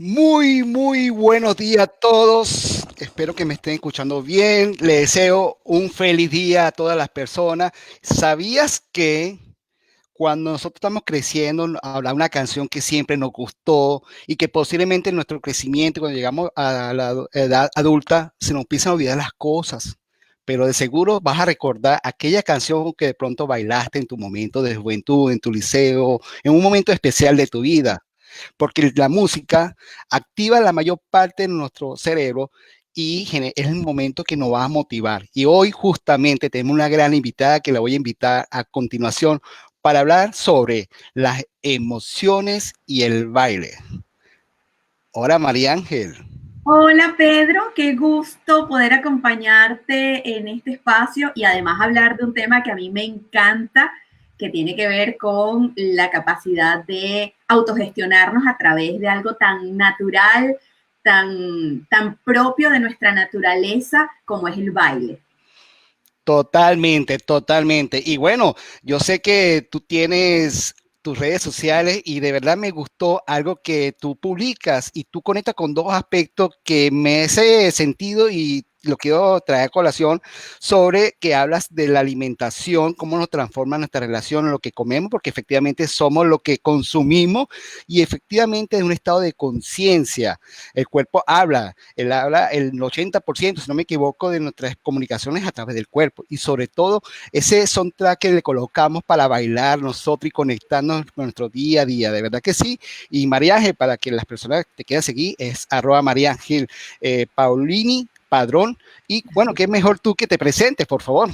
Muy buenos días a todos. Espero que me estén escuchando bien. Les deseo un feliz día a todas las personas. ¿Sabías que cuando nosotros estamos creciendo, habrá una canción que siempre nos gustó y que posiblemente en nuestro crecimiento, cuando llegamos a la edad adulta, se nos empiezan a olvidar las cosas? Pero de seguro vas a recordar aquella canción que de pronto bailaste en tu momento de juventud, en tu liceo, en un momento especial de tu vida, porque la música activa la mayor parte de nuestro cerebro y es el momento que nos va a motivar. Y hoy justamente tenemos una gran invitada que la voy a invitar a continuación para hablar sobre las emociones y el baile. Hola, María Ángel. Hola Pedro, qué gusto poder acompañarte en este espacio y además hablar de un tema que a mí me encanta, que tiene que ver con la capacidad de autogestionarnos a través de algo tan natural, tan propio de nuestra naturaleza como es el baile. Totalmente. Y bueno, yo sé que tú tienes tus redes sociales y de verdad me gustó algo que tú publicas y tú conectas con dos aspectos que me hace sentido y lo quiero traer a colación sobre que hablas de la alimentación, cómo nos transforma nuestra relación, lo que comemos, porque efectivamente somos lo que consumimos y efectivamente es un estado de conciencia. El cuerpo habla, él habla el 80%, si no me equivoco, de nuestras comunicaciones a través del cuerpo. Y sobre todo, ese soundtrack que le colocamos para bailar nosotros y conectarnos con nuestro día a día. De verdad que sí. Y María Ángel, para que las personas te quieran seguir, es María Ángel Paulini Padrón. Y bueno, qué mejor tú que te presentes, por favor.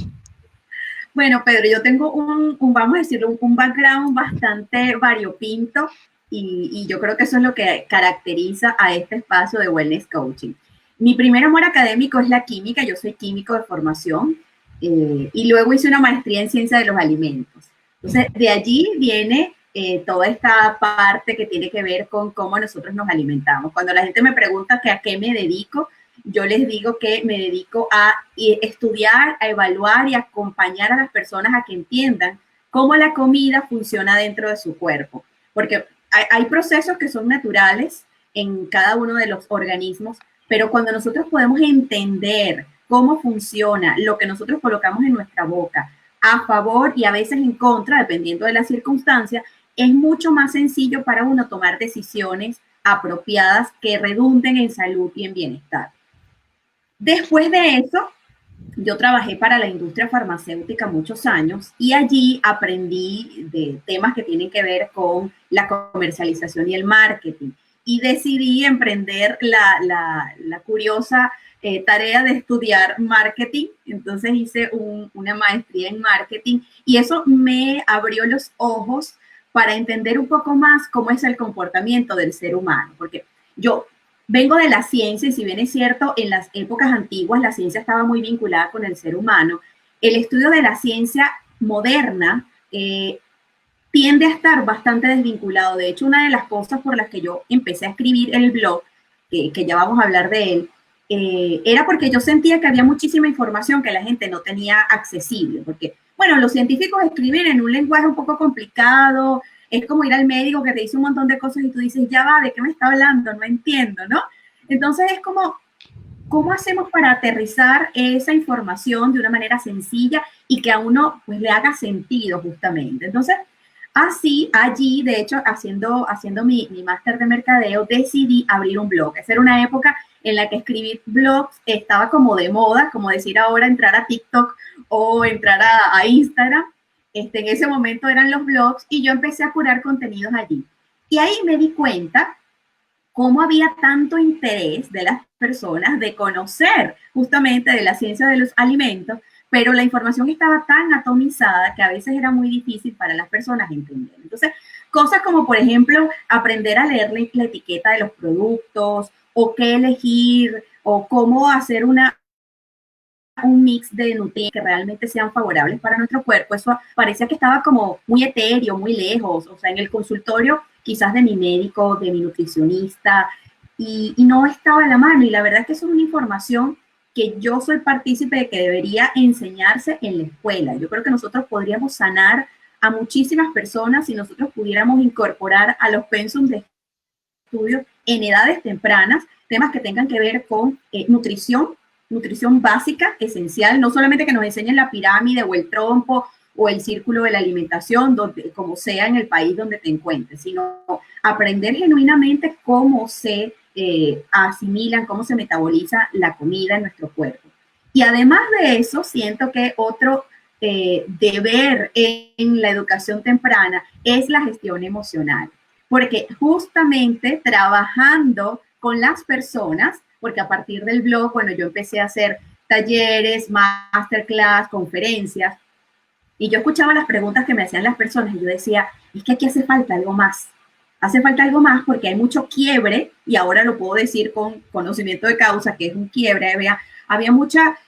Bueno, Pedro, yo tengo vamos a decirlo, un background bastante variopinto y yo creo que eso es lo que caracteriza a este espacio de Wellness Coaching. Mi primer amor académico es la química, yo soy químico de formación y luego hice una maestría en ciencia de los alimentos. Entonces, de allí viene toda esta parte que tiene que ver con cómo nosotros nos alimentamos. Cuando la gente me pregunta que a qué me dedico, yo les digo que me dedico a estudiar, a evaluar y a acompañar a las personas a que entiendan cómo la comida funciona dentro de su cuerpo. Porque hay procesos que son naturales en cada uno de los organismos, pero cuando nosotros podemos entender cómo funciona lo que nosotros colocamos en nuestra boca, a favor y a veces en contra, dependiendo de la circunstancia, es mucho más sencillo para uno tomar decisiones apropiadas que redunden en salud y en bienestar. Después de eso, yo trabajé para la industria farmacéutica muchos años y allí aprendí de temas que tienen que ver con la comercialización y el marketing. Y decidí emprender la curiosa tarea de estudiar marketing. Entonces hice una maestría en marketing y eso me abrió los ojos para entender un poco más cómo es el comportamiento del ser humano. Porque yo vengo de la ciencia y si bien es cierto, en las épocas antiguas la ciencia estaba muy vinculada con el ser humano, el estudio de la ciencia moderna tiende a estar bastante desvinculado. De hecho, una de las cosas por las que yo empecé a escribir el blog, que ya vamos a hablar de él, era porque yo sentía que había muchísima información que la gente no tenía accesible, porque, bueno, los científicos escriben en un lenguaje un poco complicado, es como ir al médico que te dice un montón de cosas y tú dices, ya va, ¿de qué me está hablando? No entiendo, ¿no? Entonces es como, ¿cómo hacemos para aterrizar esa información de una manera sencilla y que a uno pues le haga sentido justamente? Entonces, así, allí, de hecho, haciendo mi máster de mercadeo, decidí abrir un blog. Esa era una época en la que escribir blogs estaba como de moda, como decir ahora entrar a TikTok o entrar a Instagram. En ese momento eran los blogs y yo empecé a curar contenidos allí. Y ahí me di cuenta cómo había tanto interés de las personas de conocer justamente de la ciencia de los alimentos, pero la información estaba tan atomizada que a veces era muy difícil para las personas entender. Entonces, cosas como, por ejemplo, aprender a leer la etiqueta de los productos o qué elegir o cómo hacer un mix de nutrientes que realmente sean favorables para nuestro cuerpo. Eso parecía que estaba como muy etéreo, muy lejos, o sea, en el consultorio quizás de mi médico, de mi nutricionista, y no estaba a la mano. Y la verdad es que eso es una información que yo soy partícipe de que debería enseñarse en la escuela. Yo creo que nosotros podríamos sanar a muchísimas personas si nosotros pudiéramos incorporar a los pensums de estudios en edades tempranas, temas que tengan que ver con nutrición básica, esencial, no solamente que nos enseñen la pirámide o el trompo o el círculo de la alimentación, donde, como sea en el país donde te encuentres, sino aprender genuinamente cómo se asimilan, cómo se metaboliza la comida en nuestro cuerpo. Y además de eso, siento que otro deber en la educación temprana es la gestión emocional, porque justamente trabajando con las personas, porque a partir del blog, bueno, yo empecé a hacer talleres, masterclass, conferencias, y yo escuchaba las preguntas que me hacían las personas y yo decía, es que aquí hace falta algo más. Hace falta algo más porque hay mucho quiebre, y ahora lo puedo decir con conocimiento de causa, que es un quiebre. Había mucha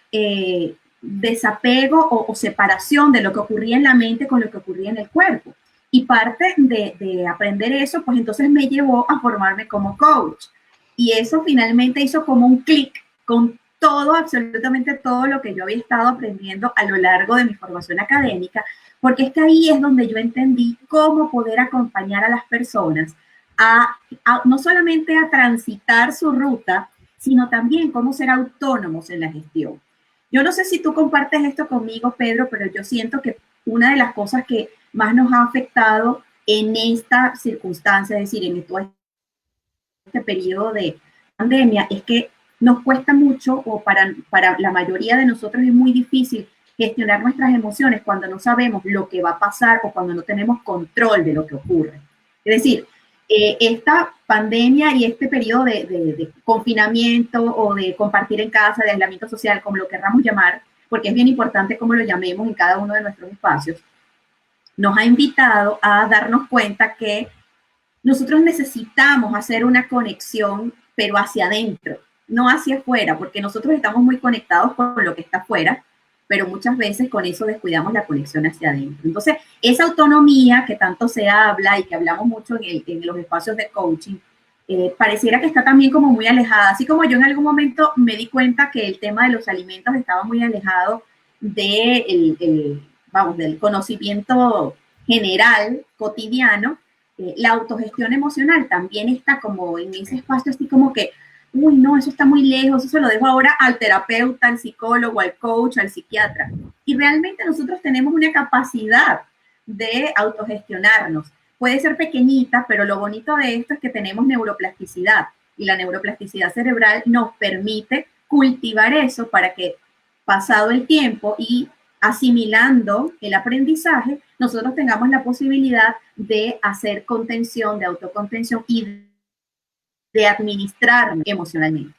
desapego o separación de lo que ocurría en la mente con lo que ocurría en el cuerpo. Y parte de aprender eso, pues entonces me llevó a formarme como coach. Y eso finalmente hizo como un clic con todo, absolutamente todo lo que yo había estado aprendiendo a lo largo de mi formación académica, porque es que ahí es donde yo entendí cómo poder acompañar a las personas no solamente a transitar su ruta, sino también cómo ser autónomos en la gestión. Yo no sé si tú compartes esto conmigo, Pedro, pero yo siento que una de las cosas que más nos ha afectado en esta circunstancia, es decir, en todo este periodo de pandemia, es que nos cuesta mucho, o para la mayoría de nosotros es muy difícil gestionar nuestras emociones cuando no sabemos lo que va a pasar o cuando no tenemos control de lo que ocurre. Es decir, esta pandemia y este periodo de confinamiento o de compartir en casa, de aislamiento social, como lo querramos llamar, porque es bien importante cómo lo llamemos en cada uno de nuestros espacios, nos ha invitado a darnos cuenta que nosotros necesitamos hacer una conexión, pero hacia adentro, no hacia afuera, porque nosotros estamos muy conectados con lo que está afuera, pero muchas veces con eso descuidamos la conexión hacia adentro. Entonces, esa autonomía que tanto se habla y que hablamos mucho en los espacios de coaching, pareciera que está también como muy alejada. Así como yo en algún momento me di cuenta que el tema de los alimentos estaba muy alejado del conocimiento general, cotidiano, la autogestión emocional también está como en ese espacio, así como que, uy, no, eso está muy lejos, eso se lo dejo ahora al terapeuta, al psicólogo, al coach, al psiquiatra. Y realmente nosotros tenemos una capacidad de autogestionarnos. Puede ser pequeñita, pero lo bonito de esto es que tenemos neuroplasticidad, y la neuroplasticidad cerebral nos permite cultivar eso para que, pasado el tiempo y asimilando el aprendizaje, nosotros tengamos la posibilidad de hacer contención, de autocontención y de administrar emocionalmente.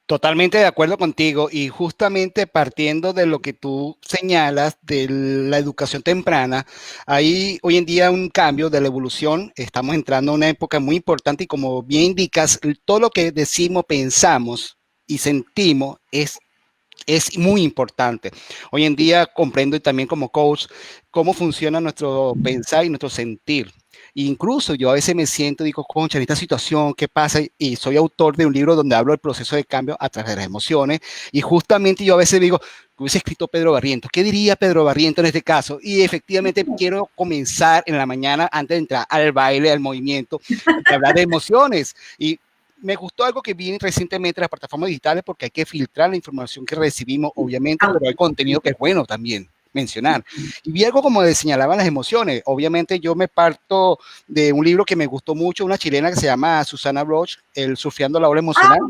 Totalmente de acuerdo contigo, y justamente partiendo de lo que tú señalas de la educación temprana, hay hoy en día un cambio de la evolución. Estamos entrando a una época muy importante y, como bien indicas, todo lo que decimos, pensamos y sentimos es muy importante. Hoy en día comprendo también como coach cómo funciona nuestro pensar y nuestro sentir. Incluso yo a veces me siento, digo, concha, en esta situación, ¿qué pasa? Y soy autor de un libro donde hablo del proceso de cambio a través de las emociones. Y justamente yo a veces digo, ¿qué hubiese escrito Pedro Barrientos? ¿Qué diría Pedro Barrientos en este caso? Y efectivamente quiero comenzar en la mañana, antes de entrar al baile, al movimiento, de hablar de emociones. Y me gustó algo que vi recientemente en las plataformas digitales, porque hay que filtrar la información que recibimos, obviamente, pero hay contenido que es bueno también mencionar. Y vi algo como de señalaban las emociones. Obviamente yo me parto de un libro que me gustó mucho, una chilena que se llama Susana Roch, El surfeando la ola emocional.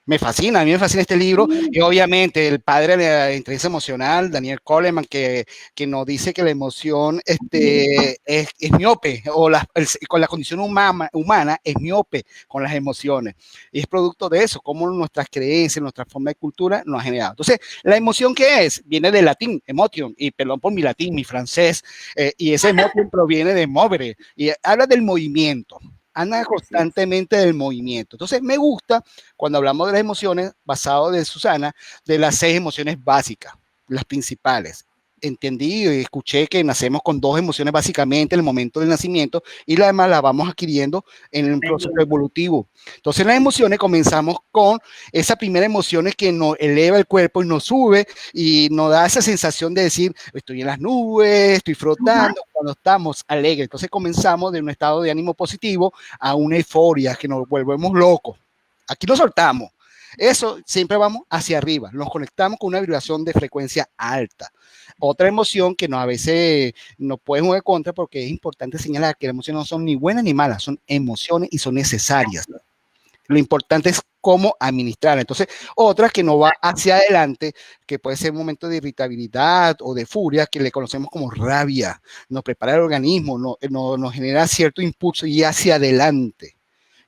Me fascina, a mí me fascina este libro, y obviamente el padre de la inteligencia emocional, Daniel Goleman, que nos dice que la emoción es miope, o con la condición humana es miope con las emociones, y es producto de eso, como nuestras creencias, nuestra forma de cultura nos ha generado. Entonces, ¿la emoción qué es? Viene del latín, emotion, y perdón por mi latín, mi francés, y ese emotion proviene de movere, y habla del movimiento. Anda constantemente del movimiento. Entonces, me gusta cuando hablamos de las emociones, basado de Susana, de las 6 emociones básicas, las principales. entendí y escuché que nacemos con dos emociones básicamente en el momento del nacimiento y la demás la vamos adquiriendo en el proceso evolutivo. Entonces las emociones comenzamos con esa primera emoción que nos eleva el cuerpo y nos sube y nos da esa sensación de decir, estoy en las nubes, estoy flotando, cuando estamos alegres. Entonces comenzamos de un estado de ánimo positivo a una euforia que nos volvemos locos. Aquí nos soltamos. Eso siempre vamos hacia arriba, nos conectamos con una vibración de frecuencia alta. Otra emoción que a veces nos puede jugar contra, porque es importante señalar que las emociones no son ni buenas ni malas, son emociones y son necesarias. Lo importante es cómo administrar. Entonces, otra que no va hacia adelante, que puede ser un momento de irritabilidad o de furia, que le conocemos como rabia, nos prepara el organismo, nos genera cierto impulso y hacia adelante.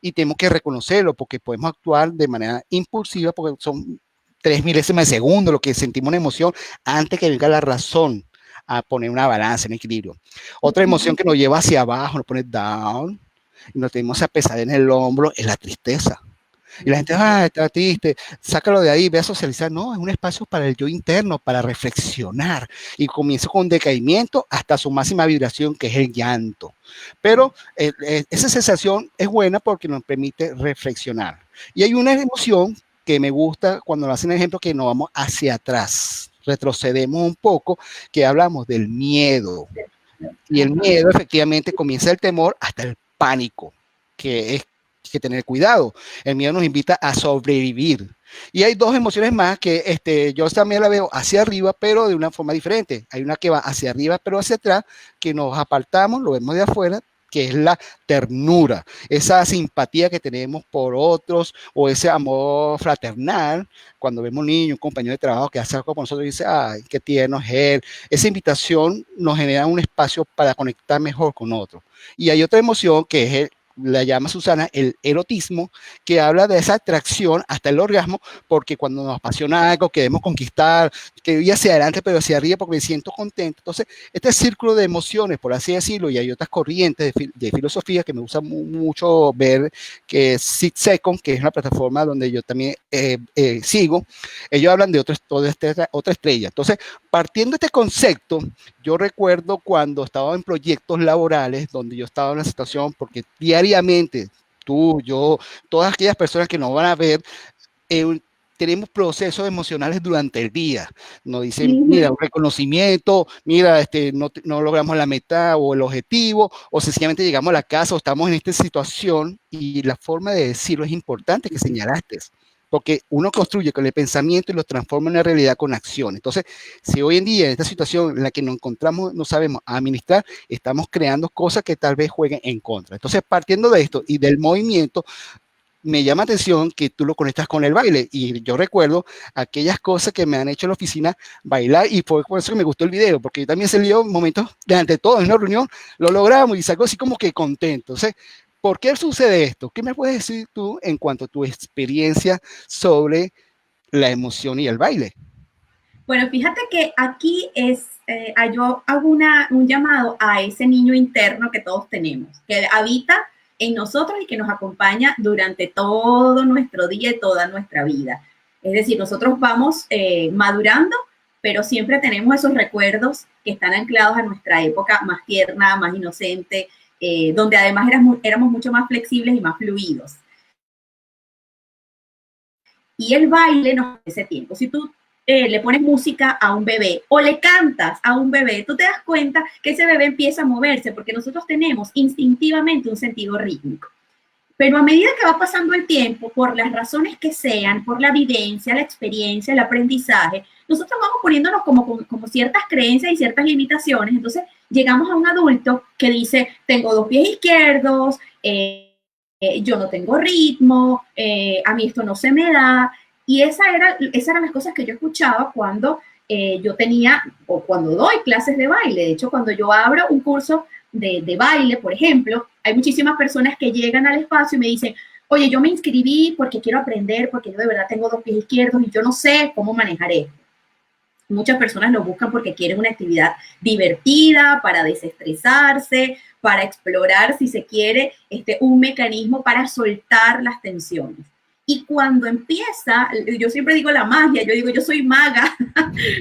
Y tenemos que reconocerlo porque podemos actuar de manera impulsiva porque son 3 milésimas de segundo lo que sentimos una emoción antes que venga la razón a poner una balanza en equilibrio. Otra emoción que nos lleva hacia abajo, nos pone down y nos tenemos esa pesadez en el hombro es la tristeza. Y la gente, está triste, sácalo de ahí, ve a socializar. No, es un espacio para el yo interno, para reflexionar. Y comienza con decaimiento hasta su máxima vibración, que es el llanto. Pero esa sensación es buena porque nos permite reflexionar. Y hay una emoción que me gusta cuando lo hacen ejemplo, que nos vamos hacia atrás. Retrocedemos un poco, que hablamos del miedo. Y el miedo efectivamente comienza el temor hasta el pánico, que es que tener cuidado. El miedo nos invita a sobrevivir. Y hay dos emociones más que yo también la veo hacia arriba, pero de una forma diferente. Hay una que va hacia arriba, pero hacia atrás, que nos apartamos, lo vemos de afuera, que es la ternura, esa simpatía que tenemos por otros o ese amor fraternal. Cuando vemos un niño, un compañero de trabajo que hace algo con nosotros y dice, ay, qué tierno es él. Esa invitación nos genera un espacio para conectar mejor con otros. Y hay otra emoción que es la llama Susana el erotismo, que habla de esa atracción hasta el orgasmo, porque cuando nos apasiona algo, queremos conquistar, que ir hacia adelante, pero hacia arriba porque me siento contento. Entonces, este círculo de emociones, por así decirlo, y hay otras corrientes de filosofía que me gusta mucho ver, que es Six Seconds, que es una plataforma donde yo también sigo. Ellos hablan de otra estrella. Entonces, partiendo de este concepto, yo recuerdo cuando estaba en proyectos laborales donde yo estaba en una situación, porque diariamente tú, yo, todas aquellas personas que nos van a ver, tenemos procesos emocionales durante el día. Nos dicen, mira, un reconocimiento, mira, no logramos la meta o el objetivo, o sencillamente llegamos a la casa o estamos en esta situación, y la forma de decirlo es importante que señalaste. Porque uno construye con el pensamiento y lo transforma en la realidad con acción. Entonces, si hoy en día, en esta situación en la que nos encontramos, no sabemos administrar, estamos creando cosas que tal vez jueguen en contra. Entonces, partiendo de esto y del movimiento, me llama atención que tú lo conectas con el baile. Y yo recuerdo aquellas cosas que me han hecho en la oficina bailar, y fue por eso que me gustó el video, porque yo también salió momentos de ante todo en una reunión, lo logramos y salgo así como que contento. Entonces, ¿por qué sucede esto? ¿Qué me puedes decir tú en cuanto a tu experiencia sobre la emoción y el baile? Bueno, fíjate que aquí yo hago un llamado a ese niño interno que todos tenemos, que habita en nosotros y que nos acompaña durante todo nuestro día y toda nuestra vida. Es decir, nosotros vamos madurando, pero siempre tenemos esos recuerdos que están anclados a nuestra época más tierna, más inocente, donde además éramos mucho más flexibles y más fluidos. Y el baile nos da ese tiempo. Si tú le pones música a un bebé o le cantas a un bebé, tú te das cuenta que ese bebé empieza a moverse, porque nosotros tenemos instintivamente un sentido rítmico. Pero a medida que va pasando el tiempo, por las razones que sean, por la vivencia, la experiencia, el aprendizaje, nosotros vamos poniéndonos como ciertas creencias y ciertas limitaciones. Entonces llegamos a un adulto que dice, tengo 2 pies izquierdos, yo no tengo ritmo, a mí esto no se me da. Y esas eran las cosas que yo escuchaba cuando yo tenía, o cuando doy clases de baile. De hecho, cuando yo abro un curso de baile, por ejemplo, hay muchísimas personas que llegan al espacio y me dicen, oye, yo me inscribí porque quiero aprender, porque yo de verdad tengo 2 pies izquierdos y yo no sé cómo manejar esto. Muchas personas lo buscan porque quieren una actividad divertida, para desestresarse, para explorar, si se quiere, un mecanismo para soltar las tensiones. Y cuando empieza, yo siempre digo la magia, yo digo yo soy maga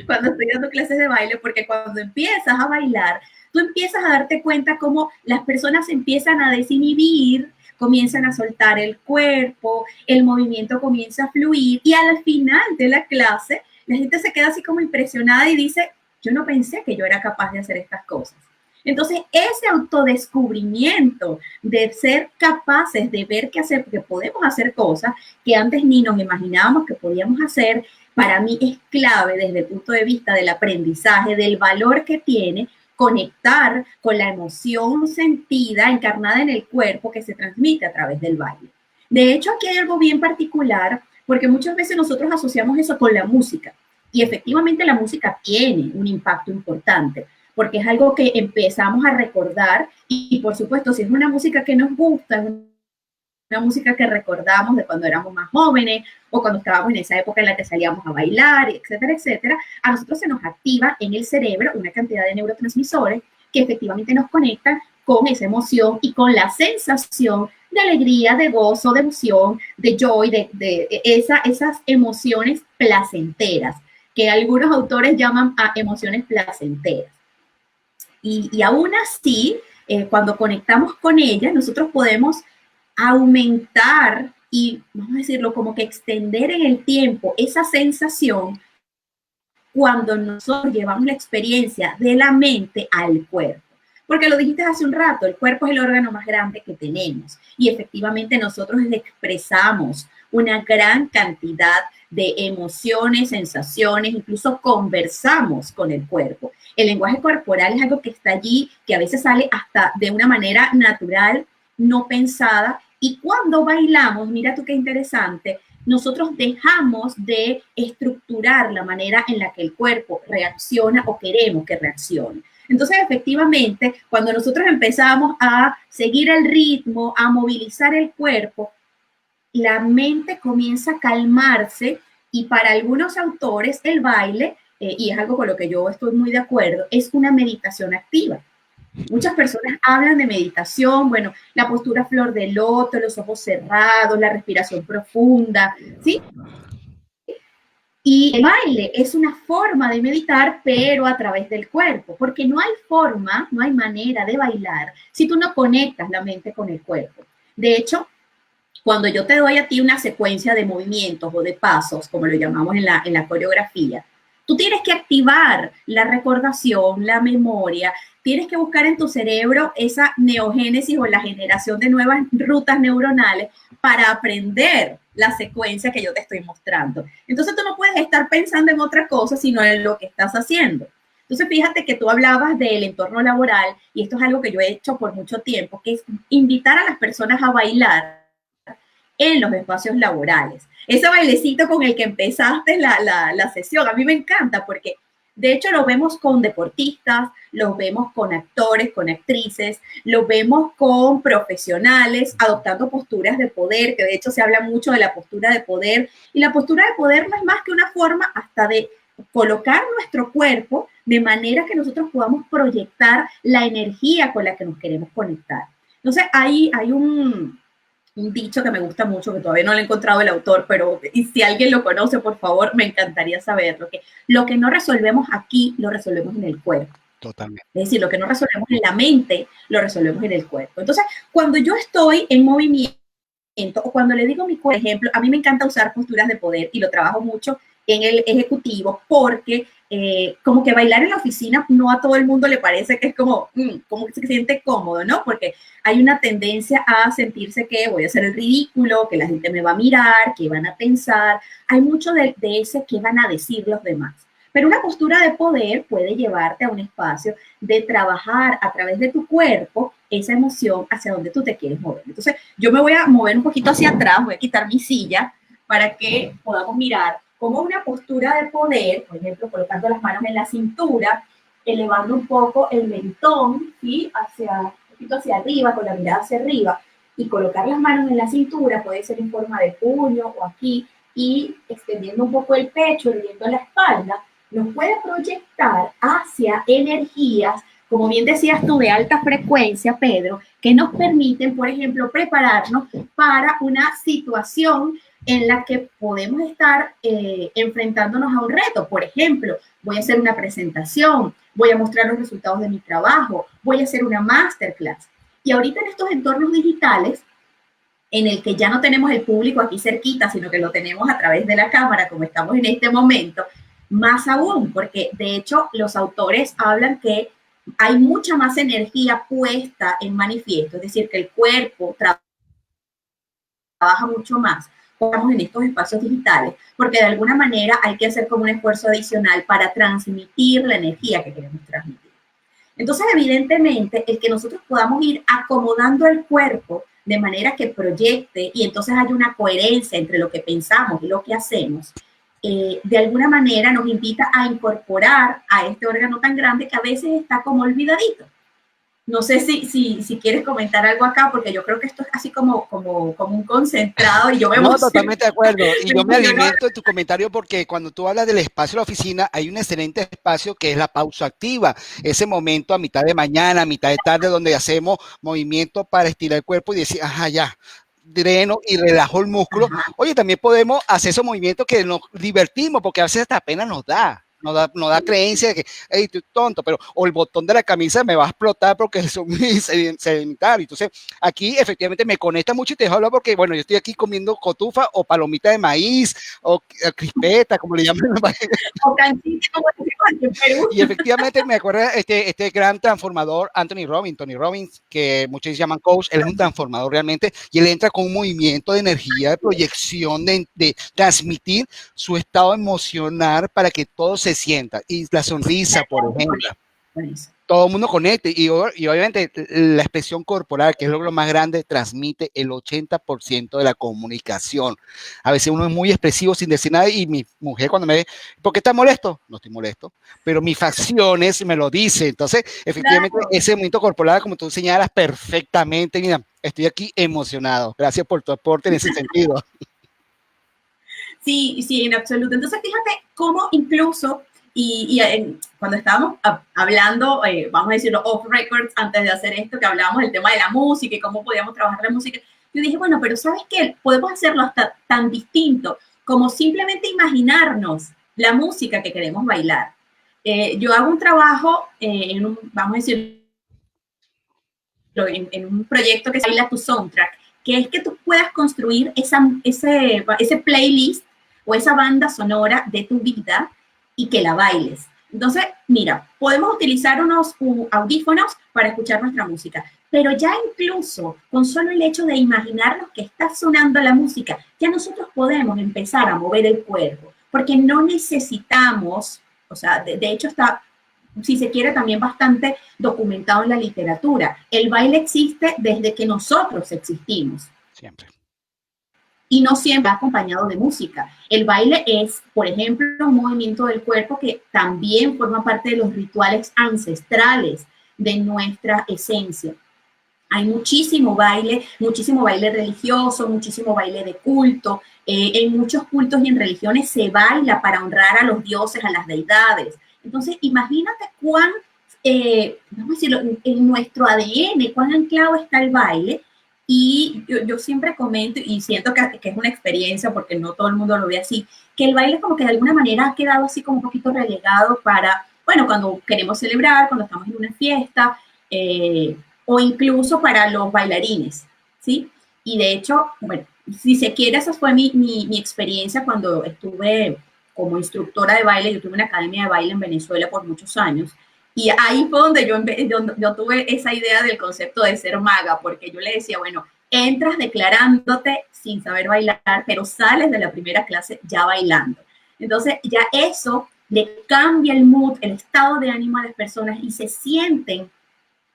cuando estoy dando clases de baile, porque cuando empiezas a bailar, tú empiezas a darte cuenta cómo las personas empiezan a desinhibir, comienzan a soltar el cuerpo, el movimiento comienza a fluir y al final de la clase la gente se queda así como impresionada y dice, yo no pensé que yo era capaz de hacer estas cosas. Entonces, ese autodescubrimiento de ser capaces de ver que podemos hacer cosas que antes ni nos imaginábamos que podíamos hacer, para mí es clave desde el punto de vista del aprendizaje, del valor que tiene conectar con la emoción sentida, encarnada en el cuerpo que se transmite a través del baile. De hecho, aquí hay algo bien particular, porque muchas veces nosotros asociamos eso con la música, y efectivamente la música tiene un impacto importante, porque es algo que empezamos a recordar y por supuesto, si es una música que nos gusta, es una música que recordamos de cuando éramos más jóvenes o cuando estábamos en esa época en la que salíamos a bailar, etcétera, etcétera, a nosotros se nos activa en el cerebro una cantidad de neurotransmisores que efectivamente nos conectan con esa emoción y con la sensación de alegría, de gozo, de emoción, de joy, de esas emociones placenteras, que algunos autores llaman a emociones placenteras. Y aún así, cuando conectamos con ellas, nosotros podemos aumentar y, vamos a decirlo, como que extender en el tiempo esa sensación cuando nosotros llevamos la experiencia de la mente al cuerpo. Porque lo dijiste hace un rato, el cuerpo es el órgano más grande que tenemos y efectivamente nosotros expresamos una gran cantidad de emociones, sensaciones, incluso conversamos con el cuerpo. El lenguaje corporal es algo que está allí, que a veces sale hasta de una manera natural, no pensada, y cuando bailamos, mira tú qué interesante, nosotros dejamos de estructurar la manera en la que el cuerpo reacciona o queremos que reaccione. Entonces, efectivamente, cuando nosotros empezamos a seguir el ritmo, a movilizar el cuerpo, la mente comienza a calmarse y para algunos autores el baile, y es algo con lo que yo estoy muy de acuerdo, es una meditación activa. Muchas personas hablan de meditación, bueno, la postura flor de loto, los ojos cerrados, la respiración profunda, ¿sí? Y el baile es una forma de meditar, pero a través del cuerpo, porque no hay forma, no hay manera de bailar si tú no conectas la mente con el cuerpo. De hecho, cuando yo te doy a ti una secuencia de movimientos o de pasos, como lo llamamos en la coreografía, tú tienes que activar la recordación, la memoria, tienes que buscar en tu cerebro esa neogénesis o la generación de nuevas rutas neuronales para aprender la secuencia que yo te estoy mostrando. Entonces tú no puedes estar pensando en otra cosa, sino en lo que estás haciendo. Entonces fíjate que tú hablabas del entorno laboral y esto es algo que yo he hecho por mucho tiempo, que es invitar a las personas a bailar en los espacios laborales. Ese bailecito con el que empezaste la sesión, a mí me encanta porque de hecho lo vemos con deportistas, lo vemos con actores, con actrices, lo vemos con profesionales adoptando posturas de poder, que de hecho se habla mucho de la postura de poder, y la postura de poder no es más que una forma hasta de colocar nuestro cuerpo de manera que nosotros podamos proyectar la energía con la que nos queremos conectar. Entonces hay un dicho que me gusta mucho, que todavía no lo he encontrado el autor, pero y si alguien lo conoce, por favor, me encantaría saberlo, que lo que no resolvemos aquí, lo resolvemos en el cuerpo. Totalmente. Es decir, lo que no resolvemos en la mente, lo resolvemos en el cuerpo. Entonces, cuando yo estoy en movimiento, o cuando le digo a mi cuerpo, por ejemplo, a mí me encanta usar posturas de poder y lo trabajo mucho en el ejecutivo porque como que bailar en la oficina no a todo el mundo le parece que es como que se siente cómodo, ¿no? Porque hay una tendencia a sentirse que voy a hacer el ridículo, que la gente me va a mirar, que van a pensar. Hay mucho de ese que van a decir los demás. Pero una postura de poder puede llevarte a un espacio de trabajar a través de tu cuerpo esa emoción hacia donde tú te quieres mover. Entonces, yo me voy a mover un poquito hacia atrás, voy a quitar mi silla para que podamos mirar como una postura de poder, por ejemplo, colocando las manos en la cintura, elevando un poco el mentón, ¿sí? Un poquito hacia arriba, con la mirada hacia arriba, y colocar las manos en la cintura, puede ser en forma de puño o aquí, y extendiendo un poco el pecho, erguiendo la espalda, nos puede proyectar hacia energías, como bien decías tú, de alta frecuencia, Pedro, que nos permiten, por ejemplo, prepararnos para una situación en la que podemos estar enfrentándonos a un reto. Por ejemplo, voy a hacer una presentación, voy a mostrar los resultados de mi trabajo, voy a hacer una masterclass. Y ahorita en estos entornos digitales, en el que ya no tenemos el público aquí cerquita, sino que lo tenemos a través de la cámara, como estamos en este momento, más aún, porque de hecho los autores hablan que hay mucha más energía puesta en manifiesto, es decir, que el cuerpo trabaja mucho más. Estamos en estos espacios digitales, porque de alguna manera hay que hacer como un esfuerzo adicional para transmitir la energía que queremos transmitir. Entonces, evidentemente, el que nosotros podamos ir acomodando el cuerpo de manera que proyecte y entonces haya una coherencia entre lo que pensamos y lo que hacemos, de alguna manera nos invita a incorporar a este órgano tan grande que a veces está como olvidadito. No sé si quieres comentar algo acá, porque yo creo que esto es así como un concentrado y yo me No, emociono. totalmente de acuerdo. Y yo me alimento de tu comentario porque cuando tú hablas del espacio de la oficina, hay un excelente espacio que es la pausa activa. Ese momento a mitad de mañana, a mitad de tarde, donde hacemos movimiento para estirar el cuerpo y decir, ajá, ya, dreno y relajo el músculo. Ajá. Oye, también podemos hacer esos movimientos que nos divertimos, porque a veces hasta pena nos da. No da creencia de que, hey, tú tonto, pero o el botón de la camisa me va a explotar porque son muy sedentarios. Entonces, aquí efectivamente me conecta mucho y te dejo hablar porque, bueno, yo estoy aquí comiendo cotufa o palomita de maíz o crispeta, como le llaman. O canchita, como decimos aquí en Perú. Y efectivamente me acuerdo este gran transformador, Tony Robbins, que muchos llaman coach, él es un transformador realmente, y él entra con un movimiento de energía, de proyección, de transmitir su estado emocional para que todo se sienta. Y la sonrisa, por ejemplo. Todo el mundo conecte y obviamente la expresión corporal, que es lo más grande, transmite el 80% de la comunicación. A veces uno es muy expresivo sin decir nada y mi mujer cuando me ve, ¿por qué estás molesto? No estoy molesto, pero mis facciones me lo dicen. Entonces, efectivamente, claro, ese movimiento corporal, como tú señalas perfectamente, mira, estoy aquí emocionado. Gracias por tu aporte en ese sentido. Sí, sí, en absoluto. Entonces, fíjate cómo incluso cuando estábamos hablando, vamos a decirlo off records, antes de hacer esto, que hablábamos del tema de la música y cómo podíamos trabajar la música, yo dije, bueno, pero ¿sabes qué? Podemos hacerlo hasta tan distinto como simplemente imaginarnos la música que queremos bailar. Yo hago un trabajo vamos a decirlo, en un proyecto que se Baila tu Soundtrack, que es que tú puedas construir ese playlist o esa banda sonora de tu vida y que la bailes. Entonces, mira, podemos utilizar unos audífonos para escuchar nuestra música, pero ya incluso con solo el hecho de imaginarnos que está sonando la música, ya nosotros podemos empezar a mover el cuerpo, porque no necesitamos, o sea, de hecho está, si se quiere, también bastante documentado en la literatura. El baile existe desde que nosotros existimos. Siempre. Y no siempre acompañado de música. El baile es, por ejemplo, un movimiento del cuerpo que también forma parte de los rituales ancestrales de nuestra esencia. Hay muchísimo baile religioso, muchísimo baile de culto. En muchos cultos y en religiones se baila para honrar a los dioses, a las deidades. Entonces, imagínate cuán, vamos a decirlo, en nuestro ADN, cuán anclado está el baile. Y yo siempre comento, y siento que es una experiencia, porque no todo el mundo lo ve así, que el baile como que de alguna manera ha quedado así como un poquito relegado para, bueno, cuando queremos celebrar, cuando estamos en una fiesta, o incluso para los bailarines, ¿sí? Y de hecho, bueno, si se quiere, esa fue mi experiencia cuando estuve como instructora de baile. Yo tuve una academia de baile en Venezuela por muchos años. Y ahí fue donde yo tuve esa idea del concepto de ser maga, porque yo le decía, bueno, entras declarándote sin saber bailar, pero sales de la primera clase ya bailando. Entonces, ya eso le cambia el mood, el estado de ánimo a las personas y se sienten,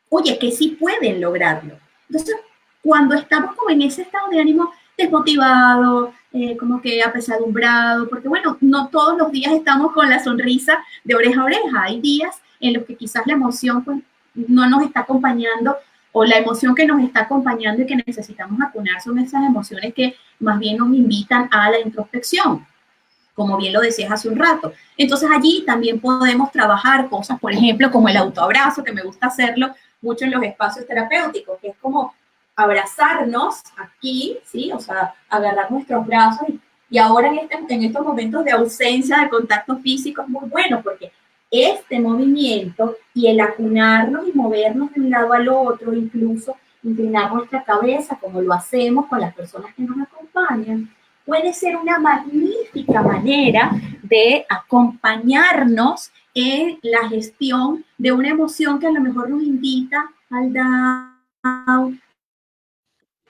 oye, que sí pueden lograrlo. Entonces, cuando estamos como en ese estado de ánimo desmotivado, como que apesadumbrado, porque bueno, no todos los días estamos con la sonrisa de oreja a oreja. Hay días en los que quizás la emoción pues, no nos está acompañando, o la emoción que nos está acompañando y que necesitamos acunar son esas emociones que más bien nos invitan a la introspección, como bien lo decías hace un rato. Entonces allí también podemos trabajar cosas, por ejemplo, como el autoabrazo, que me gusta hacerlo mucho en los espacios terapéuticos, que es como abrazarnos aquí, ¿sí? O sea, agarrar nuestros brazos y Y ahora en estos momentos de ausencia de contacto físico es muy bueno porque este movimiento y el acunarnos y movernos de un lado al otro, incluso inclinar nuestra cabeza como lo hacemos con las personas que nos acompañan, puede ser una magnífica manera de acompañarnos en la gestión de una emoción que a lo mejor nos invita al down,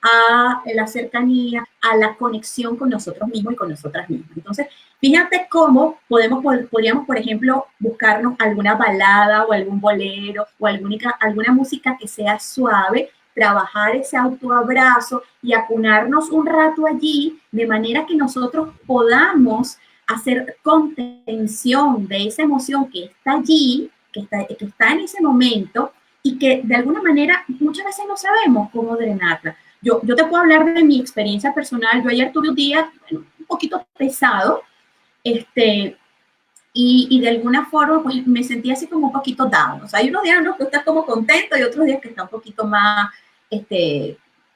a la cercanía, a la conexión con nosotros mismos y con nosotras mismas. Entonces, fíjate cómo podríamos, por ejemplo, buscarnos alguna balada o algún bolero o alguna música que sea suave, trabajar ese autoabrazo y acunarnos un rato allí, de manera que nosotros podamos hacer contención de esa emoción que está allí, que está en ese momento y que de alguna manera muchas veces no sabemos cómo drenarla. Yo te puedo hablar de mi experiencia personal. Yo ayer tuve un día, bueno, un poquito pesado, y de alguna forma pues me sentí así como un poquito down. O sea, hay unos días en los que estás como contento y otros días que está un poquito más en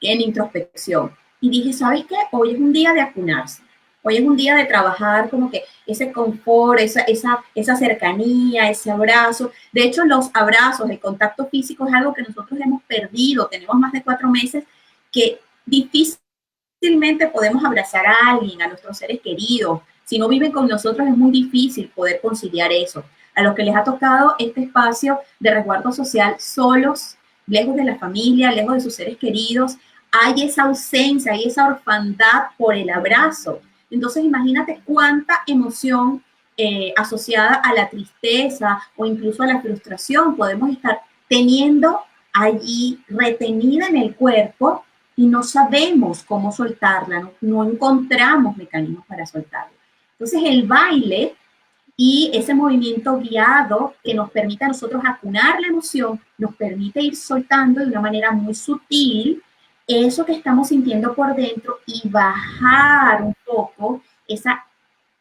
introspección. Y dije, ¿sabes qué? Hoy es un día de acunarse. Hoy es un día de trabajar como que ese confort, esa cercanía, ese abrazo. De hecho, los abrazos, el contacto físico es algo que nosotros hemos perdido. Tenemos más de 4 meses que difícilmente podemos abrazar a alguien, a nuestros seres queridos. Si no viven con nosotros es muy difícil poder conciliar eso. A los que les ha tocado este espacio de resguardo social solos, lejos de la familia, lejos de sus seres queridos, hay esa ausencia, hay esa orfandad por el abrazo. Entonces imagínate cuánta emoción asociada a la tristeza o incluso a la frustración podemos estar teniendo allí retenida en el cuerpo y no sabemos cómo soltarla, no encontramos mecanismos para soltarla. Entonces el baile y ese movimiento guiado que nos permite a nosotros acunar la emoción, nos permite ir soltando de una manera muy sutil eso que estamos sintiendo por dentro y bajar un poco esa,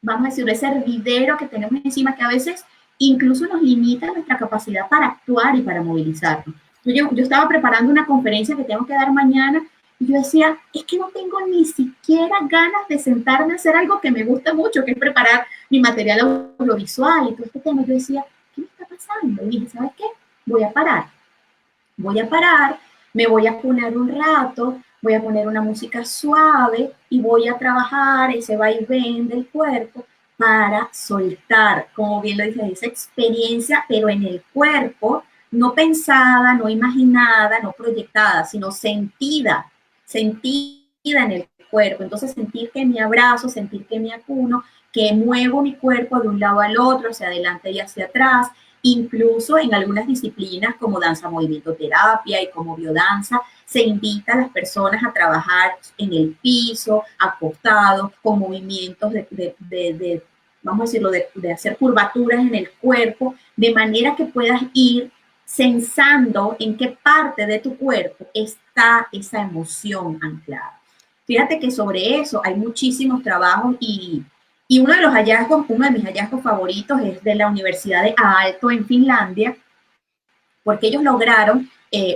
vamos a decir, ese hervidero que tenemos encima que a veces incluso nos limita nuestra capacidad para actuar y para movilizarnos. Yo estaba preparando una conferencia que tengo que dar mañana y yo decía, es que no tengo ni siquiera ganas de sentarme a hacer algo que me gusta mucho, que es preparar mi material audiovisual y todo este tema. Yo decía, ¿qué me está pasando? Y dije, ¿sabes qué? Voy a parar, me voy a poner un rato, voy a poner una música suave y voy a trabajar ese vaivén del cuerpo para soltar, como bien lo dice, esa experiencia, pero en el cuerpo, no pensada, no imaginada, no proyectada, sino sentida en el cuerpo. Entonces sentir que me abrazo, sentir que me acuno, que muevo mi cuerpo de un lado al otro, hacia adelante y hacia atrás. Incluso en algunas disciplinas como danza movimiento terapia y como biodanza, se invita a las personas a trabajar en el piso, acostados, con movimientos vamos a decirlo, de hacer curvaturas en el cuerpo, de manera que puedas ir sensando en qué parte de tu cuerpo está esa emoción anclada. Fíjate que sobre eso hay muchísimos trabajos y uno de los hallazgos, uno de mis hallazgos favoritos es de la Universidad de Aalto en Finlandia, porque ellos lograron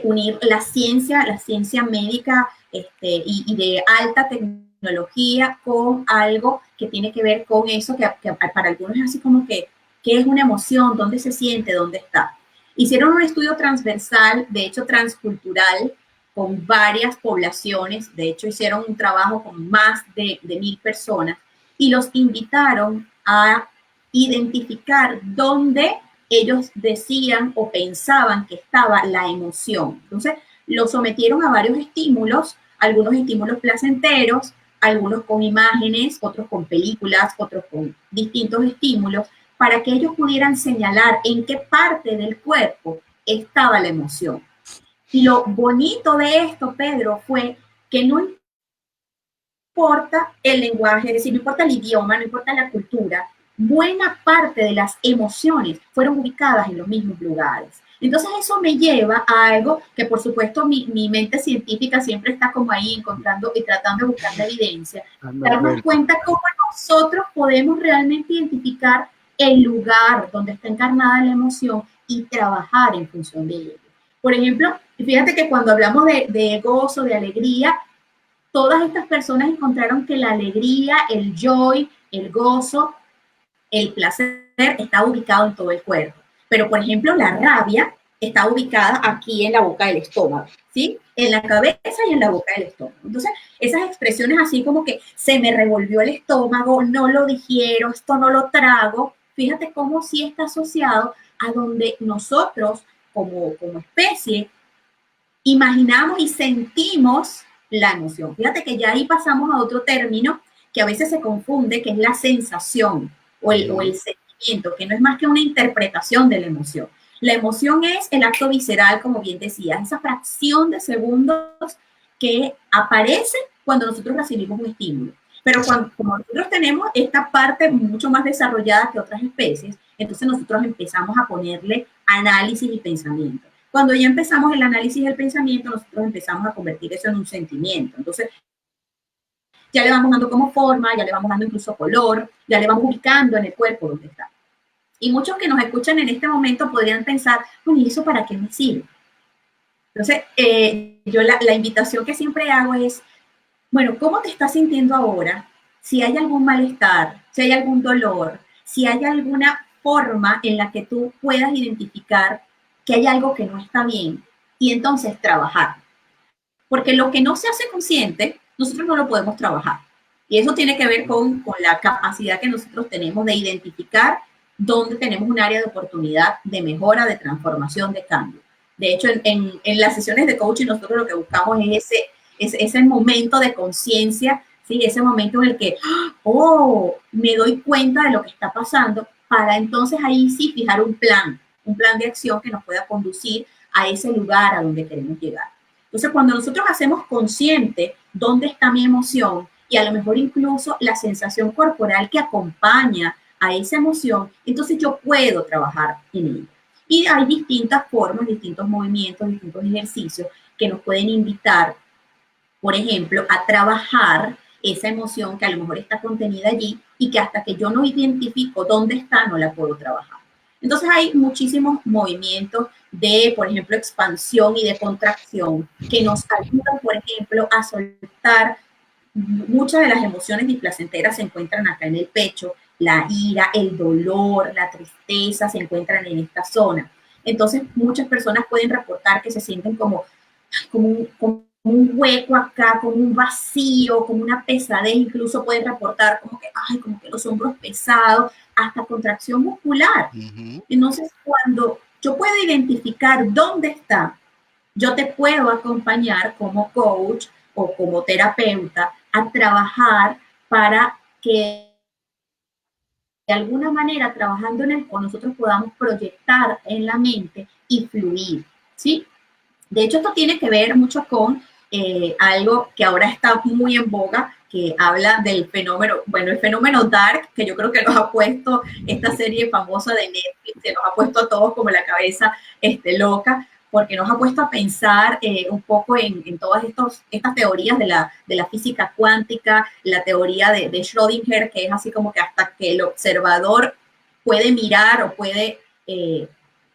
unir la ciencia médica y de alta tecnología con algo que tiene que ver con eso, que para algunos es así como que, ¿qué es una emoción? ¿Dónde se siente? ¿Dónde está? Hicieron un estudio transversal, de hecho transcultural, con varias poblaciones, de hecho hicieron un trabajo con más de 1,000 personas y los invitaron a identificar dónde ellos decían o pensaban que estaba la emoción. Entonces, lo sometieron a varios estímulos, algunos estímulos placenteros, algunos con imágenes, otros con películas, otros con distintos estímulos, para que ellos pudieran señalar en qué parte del cuerpo estaba la emoción. Y lo bonito de esto, Pedro, fue que no importa el lenguaje, es decir, no importa el idioma, no importa la cultura, buena parte de las emociones fueron ubicadas en los mismos lugares. Entonces eso me lleva a algo que por supuesto mi mente científica siempre está como ahí encontrando y tratando de buscar la evidencia, darnos cuenta cómo nosotros podemos realmente identificar el lugar donde está encarnada la emoción y trabajar en función de ello. Por ejemplo, fíjate que cuando hablamos de gozo, de alegría, todas estas personas encontraron que la alegría, el joy, el gozo, el placer está ubicado en todo el cuerpo. Pero, por ejemplo, la rabia está ubicada aquí en la boca del estómago, ¿sí? En la cabeza y en la boca del estómago. Entonces, esas expresiones así como que se me revolvió el estómago, no lo digiero, esto no lo trago, fíjate cómo sí está asociado a donde nosotros como especie imaginamos y sentimos la emoción. Fíjate que ya ahí pasamos a otro término que a veces se confunde, que es la sensación o el sentimiento, que no es más que una interpretación de la emoción. La emoción es el acto visceral, como bien decías, esa fracción de segundos que aparece cuando nosotros recibimos un estímulo. Pero cuando, como nosotros tenemos esta parte mucho más desarrollada que otras especies, entonces nosotros empezamos a ponerle análisis y pensamiento. Cuando ya empezamos el análisis del pensamiento, nosotros empezamos a convertir eso en un sentimiento. Entonces, ya le vamos dando como forma, ya le vamos dando incluso color, ya le vamos ubicando en el cuerpo donde está. Y muchos que nos escuchan en este momento podrían pensar, bueno, ¿y eso para qué me sirve? Entonces, yo la invitación que siempre hago es, bueno, ¿cómo te estás sintiendo ahora? Si hay algún malestar, si hay algún dolor, si hay alguna forma en la que tú puedas identificar que hay algo que no está bien y entonces trabajar. Porque lo que no se hace consciente, nosotros no lo podemos trabajar. Y eso tiene que ver con la capacidad que nosotros tenemos de identificar dónde tenemos un área de oportunidad de mejora, de transformación, de cambio. De hecho, en las sesiones de coaching nosotros lo que buscamos es ese momento de conciencia, ¿sí? Ese momento en el que, oh, me doy cuenta de lo que está pasando, para entonces ahí sí fijar un plan de acción que nos pueda conducir a ese lugar a donde queremos llegar. Entonces, cuando nosotros hacemos consciente dónde está mi emoción y a lo mejor incluso la sensación corporal que acompaña a esa emoción, entonces yo puedo trabajar en ella. Y hay distintas formas, distintos movimientos, distintos ejercicios que nos pueden invitar, por ejemplo, a trabajar esa emoción que a lo mejor está contenida allí y que hasta que yo no identifico dónde está, no la puedo trabajar. Entonces hay muchísimos movimientos de, por ejemplo, expansión y de contracción que nos ayudan, por ejemplo, a soltar muchas de las emociones displacenteras se encuentran acá en el pecho, la ira, el dolor, la tristeza se encuentran en esta zona. Entonces, muchas personas pueden reportar que se sienten como un hueco acá, como un vacío, como una pesadez, incluso pueden reportar como que los hombros pesados, hasta contracción muscular. Entonces, cuando yo puedo identificar dónde está, yo te puedo acompañar como coach o como terapeuta a trabajar para que de alguna manera, trabajando en el con nosotros podamos proyectar en la mente y fluir, ¿sí? De hecho, esto tiene que ver mucho con algo que ahora está muy en boga, que habla del fenómeno, bueno, el fenómeno dark, que yo creo que nos ha puesto esta serie famosa de Netflix, que nos ha puesto a todos como la cabeza loca, porque nos ha puesto a pensar un poco en todas estas teorías de la física cuántica, la teoría de Schrödinger, que es así como que hasta que el observador puede mirar o puede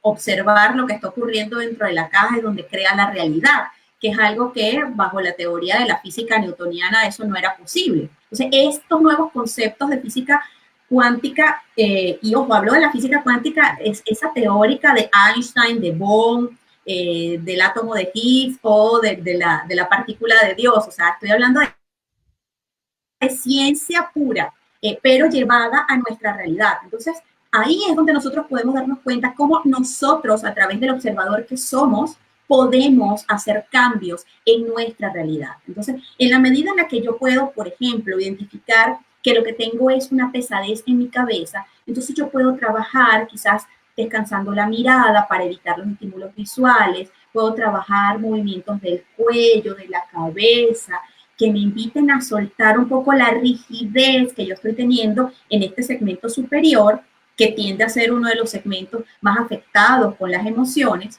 observar lo que está ocurriendo dentro de la caja es donde crea la realidad, que es algo que bajo la teoría de la física newtoniana eso no era posible. Entonces, estos nuevos conceptos de física cuántica, y ojo, hablo de la física cuántica, es esa teórica de Einstein, de Bohr, del átomo de Higgs o de la partícula de Dios, o sea, estoy hablando de ciencia pura, pero llevada a nuestra realidad. Entonces, ahí es donde nosotros podemos darnos cuenta cómo nosotros, a través del observador que somos, podemos hacer cambios en nuestra realidad. Entonces, en la medida en la que yo puedo, por ejemplo, identificar que lo que tengo es una pesadez en mi cabeza, entonces yo puedo trabajar quizás descansando la mirada para evitar los estímulos visuales, puedo trabajar movimientos del cuello, de la cabeza, que me inviten a soltar un poco la rigidez que yo estoy teniendo en este segmento superior, que tiende a ser uno de los segmentos más afectados con las emociones.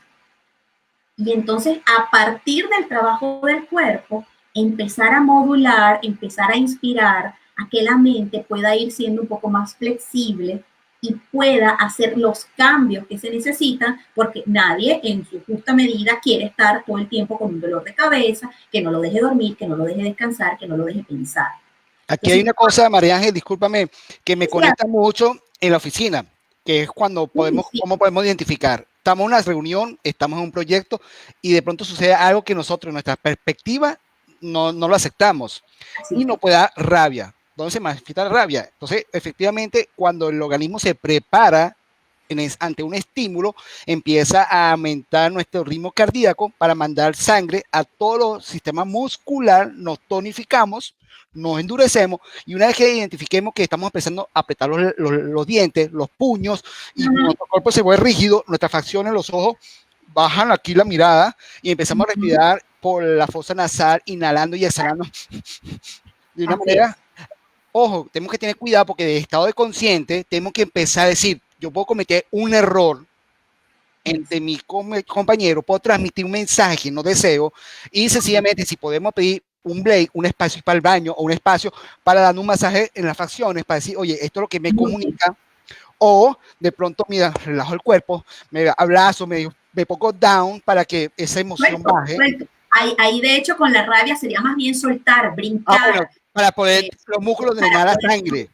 Y entonces, a partir del trabajo del cuerpo, empezar a modular, empezar a inspirar a que la mente pueda ir siendo un poco más flexible y pueda hacer los cambios que se necesitan, porque nadie en su justa medida quiere estar todo el tiempo con un dolor de cabeza, que no lo deje dormir, que no lo deje descansar, que no lo deje pensar. Aquí hay una cosa, María Ángel, discúlpame, que me Sí, conecta mucho en la oficina, que es cuando podemos, sí, cómo podemos identificar. Estamos en una reunión, estamos en un proyecto y de pronto sucede algo que nosotros, en nuestra perspectiva, no lo aceptamos y nos puede dar rabia. ¿Dónde se manifiesta la rabia? Entonces, efectivamente, cuando el organismo se prepara ante un estímulo, empieza a aumentar nuestro ritmo cardíaco para mandar sangre a todo los sistemas muscular, nos tonificamos, nos endurecemos y una vez que identifiquemos que estamos empezando a apretar los dientes, los puños y nuestro cuerpo se vuelve rígido, nuestras facciones, los ojos bajan aquí la mirada y empezamos a respirar por la fosa nasal, inhalando y exhalando de una manera. Ojo, tenemos que tener cuidado porque de estado de consciente tenemos que empezar a decir, yo puedo cometer un error entre mi compañero, puedo transmitir un mensaje que no deseo y sencillamente si podemos pedir un break, un espacio para el baño o un espacio para dar un masaje en las facciones para decir, oye, esto es lo que me comunica, o de pronto, mira, relajo el cuerpo, me abrazo, me pongo down para que esa emoción baje. Ahí de hecho con la rabia sería más bien soltar, brincar. Bueno, para poder los músculos drenar la sangre.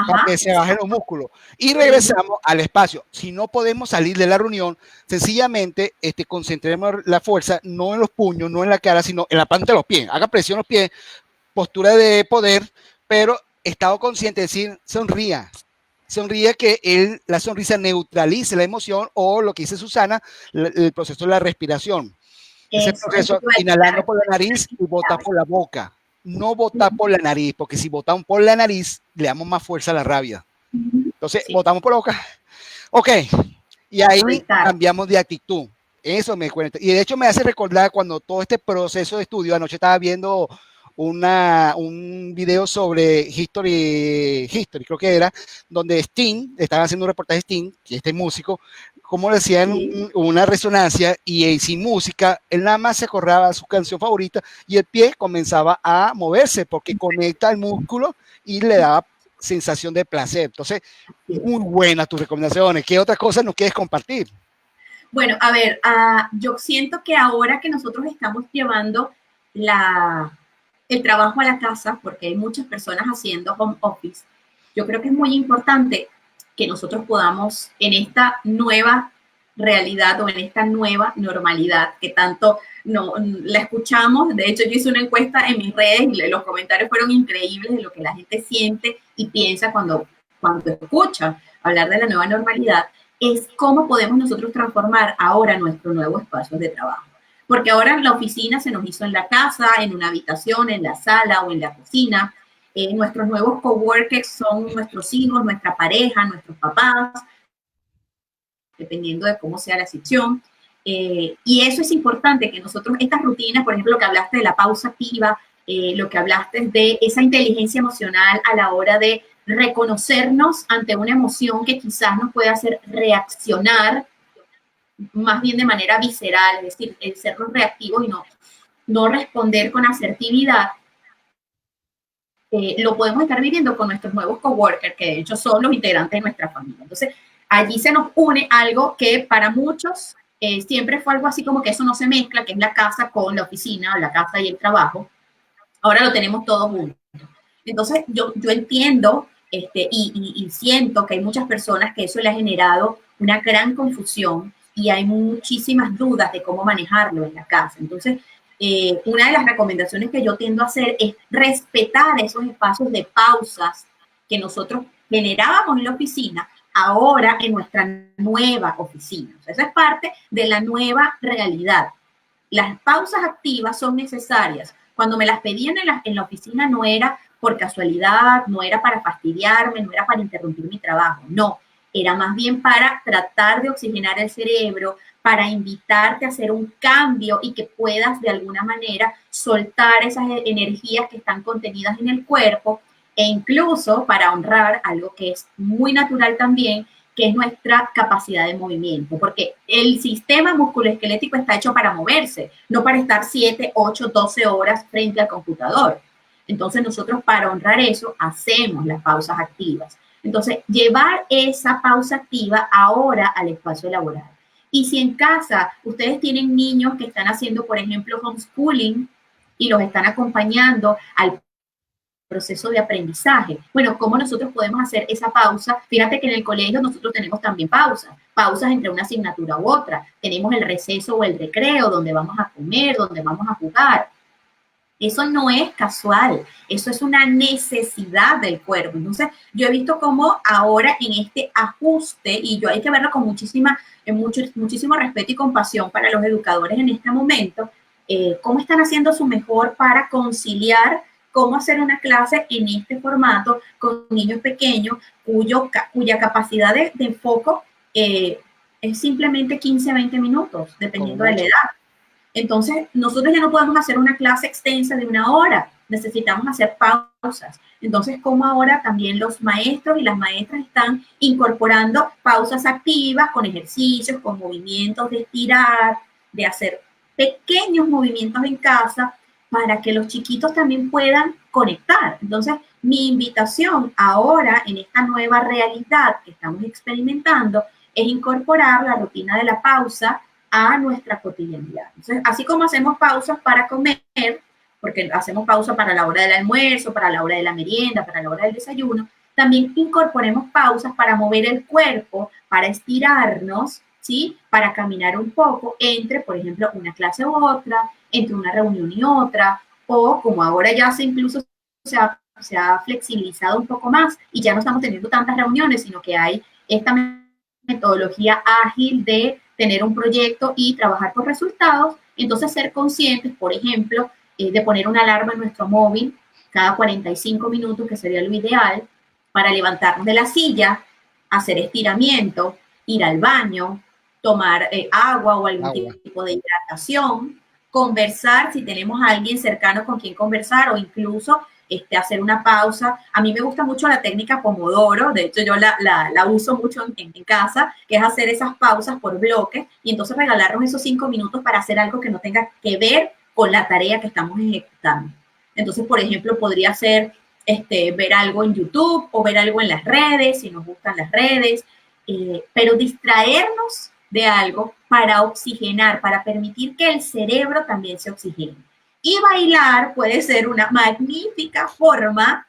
Para que se bajen los músculos. Y regresamos al espacio. Si no podemos salir de la reunión, sencillamente concentremos la fuerza no en los puños, no en la cara, sino en la planta de los pies. Haga presión los pies, postura de poder, pero estado consciente de decir, sonría. Sonríe, que la sonrisa neutralice la emoción, o lo que dice Susana, el proceso de la respiración. Ese proceso, inhalando por la nariz y botar por la boca. No votar por la nariz, porque si votamos por la nariz, le damos más fuerza a la rabia. Entonces, votamos por la boca. Ok, y ahí cambiamos de actitud. Eso me cuenta. Y de hecho me hace recordar cuando todo este proceso de estudio, anoche estaba viendo un video sobre History, creo que era, donde Sting, estaban haciendo un reportaje de Sting, que este músico, como le decían, una resonancia, y sin música, él nada más se acordaba su canción favorita y el pie comenzaba a moverse porque conecta el músculo y le daba sensación de placer. Entonces, muy buenas tus recomendaciones. ¿Qué otras cosas nos quieres compartir? Bueno, a ver, yo siento que ahora que nosotros estamos llevando el trabajo a la casa, porque hay muchas personas haciendo home office, yo creo que es muy importante que nosotros podamos, en esta nueva realidad o en esta nueva normalidad que tanto la escuchamos. De hecho, yo hice una encuesta en mis redes y los comentarios fueron increíbles de lo que la gente siente y piensa cuando escucha hablar de la nueva normalidad, es cómo podemos nosotros transformar ahora nuestro nuevo espacio de trabajo. Porque ahora la oficina se nos hizo en la casa, en una habitación, en la sala o en la cocina. Nuestros nuevos coworkers son nuestros hijos, nuestra pareja, nuestros papás, dependiendo de cómo sea la situación. Y eso es importante, que nosotros, estas rutinas, por ejemplo, lo que hablaste de la pausa activa, lo que hablaste de esa inteligencia emocional a la hora de reconocernos ante una emoción que quizás nos puede hacer reaccionar más bien de manera visceral, es decir, el ser reactivos y no responder con asertividad. Lo podemos estar viviendo con nuestros nuevos coworkers, que de hecho son los integrantes de nuestra familia. Entonces, allí se nos une algo que para muchos siempre fue algo así como que eso no se mezcla, que es la casa con la oficina, la casa y el trabajo. Ahora lo tenemos todo junto. Entonces, yo entiendo y siento que hay muchas personas que eso le ha generado una gran confusión y hay muchísimas dudas de cómo manejarlo en la casa. Entonces, una de las recomendaciones que yo tiendo a hacer es respetar esos espacios de pausas que nosotros generábamos en la oficina, ahora en nuestra nueva oficina. O sea, eso es parte de la nueva realidad. Las pausas activas son necesarias. Cuando me las pedían en la oficina no era por casualidad, no era para fastidiarme, no era para interrumpir mi trabajo, no. Era más bien para tratar de oxigenar el cerebro, para invitarte a hacer un cambio y que puedas de alguna manera soltar esas energías que están contenidas en el cuerpo, e incluso para honrar algo que es muy natural también, que es nuestra capacidad de movimiento, porque el sistema musculoesquelético está hecho para moverse, no para estar 7, 8, 12 horas frente al computador. Entonces nosotros, para honrar eso, hacemos las pausas activas. Entonces, llevar esa pausa activa ahora al espacio laboral. Y si en casa ustedes tienen niños que están haciendo, por ejemplo, homeschooling y los están acompañando al proceso de aprendizaje. Bueno, ¿cómo nosotros podemos hacer esa pausa? Fíjate que en el colegio nosotros tenemos también pausas entre una asignatura u otra. Tenemos el receso o el recreo, donde vamos a comer, donde vamos a jugar. Eso no es casual, eso es una necesidad del cuerpo. Entonces, yo he visto cómo ahora en este ajuste, y yo hay que verlo con muchísimo respeto y compasión para los educadores en este momento, cómo están haciendo su mejor para conciliar cómo hacer una clase en este formato con niños pequeños cuya capacidad de enfoque es simplemente 15, 20 minutos, dependiendo de la edad. Entonces, nosotros ya no podemos hacer una clase extensa de 1 hora, necesitamos hacer pausas. Entonces, como ahora también los maestros y las maestras están incorporando pausas activas con ejercicios, con movimientos de estirar, de hacer pequeños movimientos en casa para que los chiquitos también puedan conectar. Entonces, mi invitación ahora en esta nueva realidad que estamos experimentando es incorporar la rutina de la pausa a nuestra cotidianidad. Entonces, así como hacemos pausas para comer, porque hacemos pausa para la hora del almuerzo, para la hora de la merienda, para la hora del desayuno, también incorporemos pausas para mover el cuerpo, para estirarnos, ¿sí? Para caminar un poco entre, por ejemplo, una clase u otra, entre una reunión y otra, o como ahora ya incluso se ha flexibilizado un poco más y ya no estamos teniendo tantas reuniones, sino que hay esta metodología ágil de tener un proyecto y trabajar por resultados. Entonces, ser conscientes, por ejemplo, de poner una alarma en nuestro móvil cada 45 minutos, que sería lo ideal, para levantarnos de la silla, hacer estiramiento, ir al baño, tomar agua o algún tipo de hidratación, conversar si tenemos a alguien cercano con quien conversar, o incluso hacer una pausa. A mí me gusta mucho la técnica Pomodoro, de hecho yo la uso mucho en casa, que es hacer esas pausas por bloques y entonces regalarnos esos 5 minutos para hacer algo que no tenga que ver con la tarea que estamos ejecutando. Entonces, por ejemplo, podría ser ver algo en YouTube o ver algo en las redes, si nos gustan las redes, pero distraernos de algo para oxigenar, para permitir que el cerebro también se oxigene. Y bailar puede ser una magnífica forma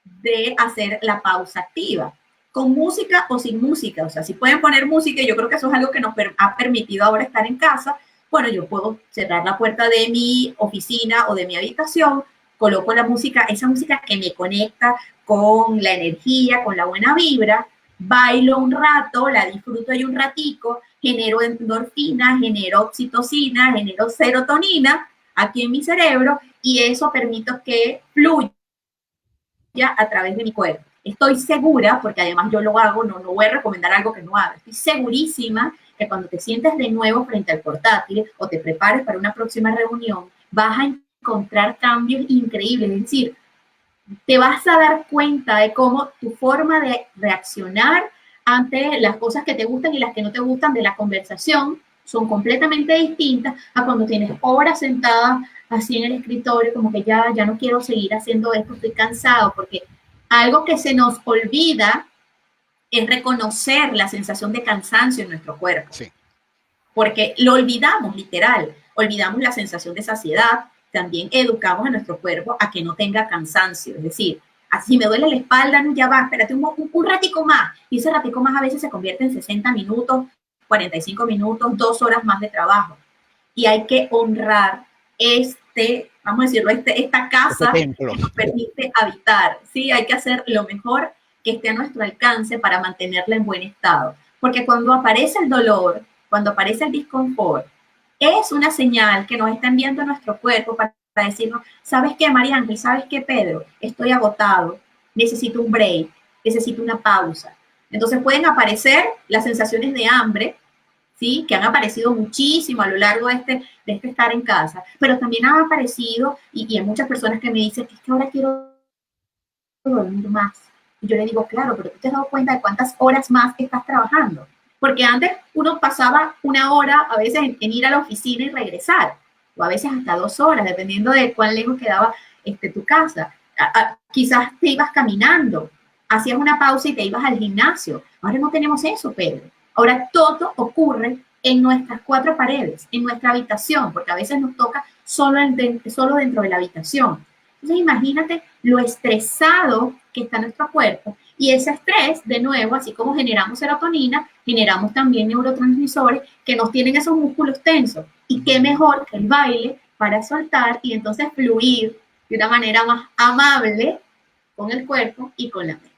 de hacer la pausa activa, con música o sin música. O sea, si pueden poner música, yo creo que eso es algo que nos ha permitido ahora estar en casa. Bueno, yo puedo cerrar la puerta de mi oficina o de mi habitación, coloco la música, esa música que me conecta con la energía, con la buena vibra, bailo un rato, la disfruto y un ratico, genero endorfina, genero oxitocina, genero serotonina aquí en mi cerebro y eso permite que fluya a través de mi cuerpo. Estoy segura, porque además yo lo hago, no voy a recomendar algo que no haga, estoy segurísima que cuando te sientes de nuevo frente al portátil o te prepares para una próxima reunión, vas a encontrar cambios increíbles, es decir, te vas a dar cuenta de cómo tu forma de reaccionar ante las cosas que te gustan y las que no te gustan de la conversación son completamente distintas a cuando tienes horas sentadas así en el escritorio, como que ya no quiero seguir haciendo esto, estoy cansado, porque algo que se nos olvida es reconocer la sensación de cansancio en nuestro cuerpo. Sí. Porque lo olvidamos, literal, olvidamos la sensación de saciedad, también educamos a nuestro cuerpo a que no tenga cansancio, es decir, así me duele la espalda, no, ya va, espérate un ratico más, y ese ratico más a veces se convierte en 60 minutos, 45 minutos, 2 horas más de trabajo, y hay que honrar vamos a decirlo, esta casa que nos permite habitar, ¿sí? Hay que hacer lo mejor que esté a nuestro alcance para mantenerla en buen estado, porque cuando aparece el dolor, cuando aparece el disconfort, es una señal que nos está enviando a nuestro cuerpo para decirnos, ¿sabes qué, María Ángel? ¿Sabes qué, Pedro? Estoy agotado, necesito un break, necesito una pausa. Entonces pueden aparecer las sensaciones de hambre, ¿sí? Que han aparecido muchísimo a lo largo de este estar en casa, pero también han aparecido, y hay muchas personas que me dicen, es que ahora quiero dormir más. Y yo le digo, claro, pero tú te has dado cuenta de cuántas horas más estás trabajando. Porque antes uno pasaba 1 hora a veces en ir a la oficina y regresar, o a veces hasta 2 horas, dependiendo de cuán lejos quedaba tu casa. Quizás te ibas caminando. hacías una pausa y te ibas al gimnasio. Ahora no tenemos eso, Pedro. Ahora todo ocurre en nuestras cuatro paredes, en nuestra habitación, porque a veces nos toca solo dentro de la habitación. Entonces imagínate lo estresado que está nuestro cuerpo y ese estrés, de nuevo, así como generamos serotonina, generamos también neurotransmisores que nos tienen esos músculos tensos. Y qué mejor que el baile para soltar y entonces fluir de una manera más amable con el cuerpo y con la mente.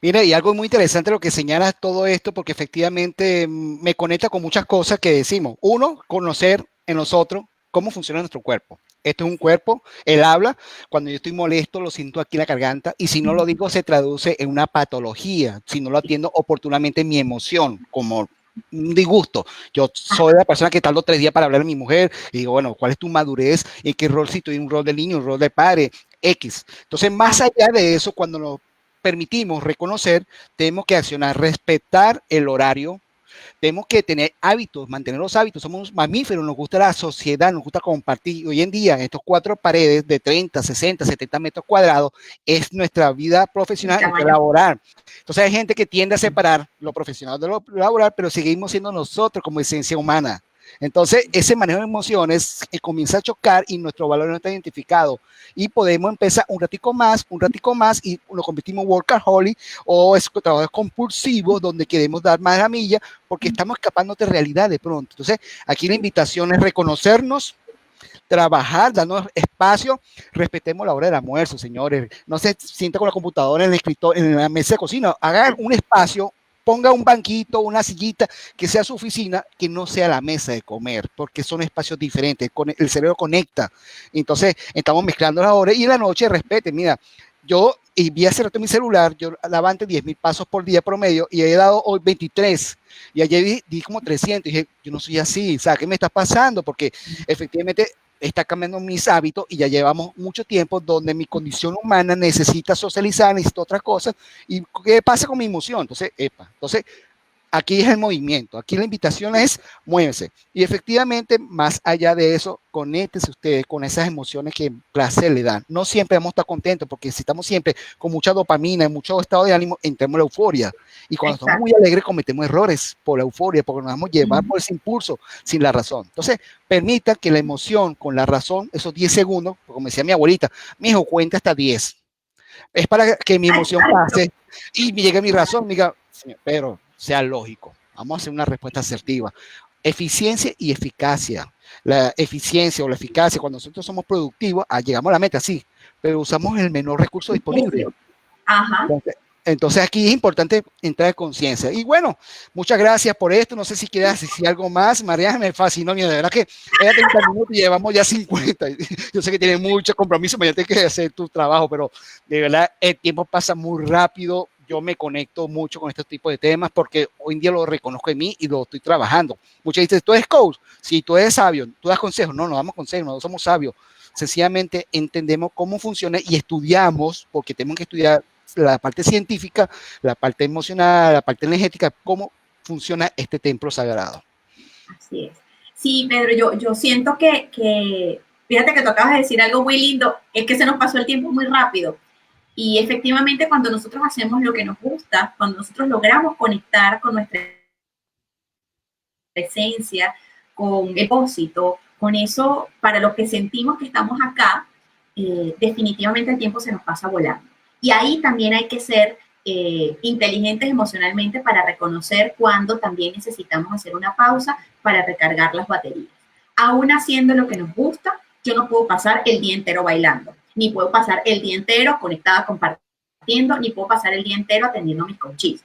Mira, y algo muy interesante lo que señalas todo esto, porque efectivamente me conecta con muchas cosas que decimos. Uno, conocer en nosotros cómo funciona nuestro cuerpo. Esto es un cuerpo, él habla, cuando yo estoy molesto lo siento aquí en la garganta y si no lo digo se traduce en una patología, si no lo atiendo oportunamente en mi emoción, como un disgusto. Yo soy la persona que tardo 3 días para hablar a mi mujer y digo, bueno, ¿cuál es tu madurez? ¿En qué rol? Si estoy en un rol de niño, un rol de padre, X. Entonces, más allá de eso, cuando nos permitimos reconocer, tenemos que accionar, respetar el horario, tenemos que tener hábitos, mantener los hábitos. Somos mamíferos, nos gusta la sociedad, nos gusta compartir. Hoy en día, estos 4 paredes de 30, 60, 70 metros cuadrados es nuestra vida profesional y laboral. Entonces hay gente que tiende a separar lo profesional de lo laboral, pero seguimos siendo nosotros como esencia humana. Entonces, ese manejo de emociones comienza a chocar y nuestro valor no está identificado. Y podemos empezar un ratico más y lo convertimos en workaholic o es trabajo compulsivo donde queremos dar más la milla porque estamos escapando de realidad de pronto. Entonces, aquí la invitación es reconocernos, trabajar, darnos espacio, respetemos la hora del almuerzo, señores. No se sienta con la computadora en el escritorio, en la mesa de cocina, hagan un espacio, ponga un banquito, una sillita, que sea su oficina, que no sea la mesa de comer, porque son espacios diferentes, el cerebro conecta. Entonces, estamos mezclando las horas y en la noche respete. Mira, yo y vi hace rato en mi celular, yo daba antes 10,000 pasos por día promedio y he dado hoy 23 y ayer di como 300 y dije, yo no soy así, o sea, ¿qué me está pasando? Porque efectivamente está cambiando mis hábitos y ya llevamos mucho tiempo donde mi condición humana necesita socializar, necesita otras cosas. ¿Y qué pasa con mi emoción? Entonces, aquí es el movimiento, aquí la invitación es muévese. Y efectivamente, más allá de eso, conéctese ustedes con esas emociones que placer le dan. No siempre vamos a estar contentos, porque si estamos siempre con mucha dopamina, en mucho estado de ánimo, entremos en la euforia. Y cuando estamos muy alegres, cometemos errores por la euforia, porque nos vamos a llevar por ese impulso sin la razón. Entonces, permita que la emoción con la razón, esos 10 segundos, como decía mi abuelita, mi hijo, cuenta hasta 10. Es para que mi emoción pase y me llegue mi razón, diga, pero sea lógico. Vamos a hacer una respuesta asertiva. Eficiencia y eficacia. La eficiencia o la eficacia, cuando nosotros somos productivos, llegamos a la meta, sí, pero usamos el menor recurso disponible. Ajá. Entonces aquí es importante entrar en conciencia. Y bueno, muchas gracias por esto. No sé si quieres decir algo más. María, me fascinó. Mira, de verdad que era 30 minutos y llevamos ya 50. Yo sé que tienes mucho compromiso, mañana tienes que hacer tu trabajo, pero de verdad el tiempo pasa muy rápido. Yo me conecto mucho con este tipo de temas porque hoy en día lo reconozco en mí y lo estoy trabajando. Muchas dicen, ¿tú eres coach? Sí, tú eres sabio. ¿Tú das consejos? No, no damos consejos, no somos sabios. Sencillamente entendemos cómo funciona y estudiamos, porque tenemos que estudiar la parte científica, la parte emocional, la parte energética, cómo funciona este templo sagrado. Así es. Sí, Pedro, yo siento que, fíjate que tú acabas de decir algo muy lindo, es que se nos pasó el tiempo muy rápido. Y efectivamente cuando nosotros hacemos lo que nos gusta, cuando nosotros logramos conectar con nuestra esencia, con el propósito, con eso para lo que sentimos que estamos acá, definitivamente el tiempo se nos pasa volando. Y ahí también hay que ser inteligentes emocionalmente para reconocer cuando también necesitamos hacer una pausa para recargar las baterías. Aún haciendo lo que nos gusta, yo no puedo pasar el día entero bailando, ni puedo pasar el día entero conectada compartiendo, ni puedo pasar el día entero atendiendo mis coaches.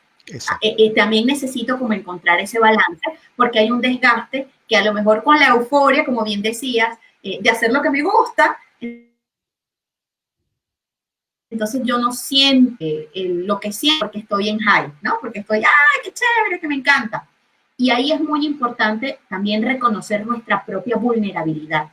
También necesito como encontrar ese balance, porque hay un desgaste que a lo mejor con la euforia, como bien decías, de hacer lo que me gusta, entonces yo no siento lo que siento porque estoy en high, ¿no? Porque estoy, ¡ay, qué chévere, que me encanta! Y ahí es muy importante también reconocer nuestra propia vulnerabilidad.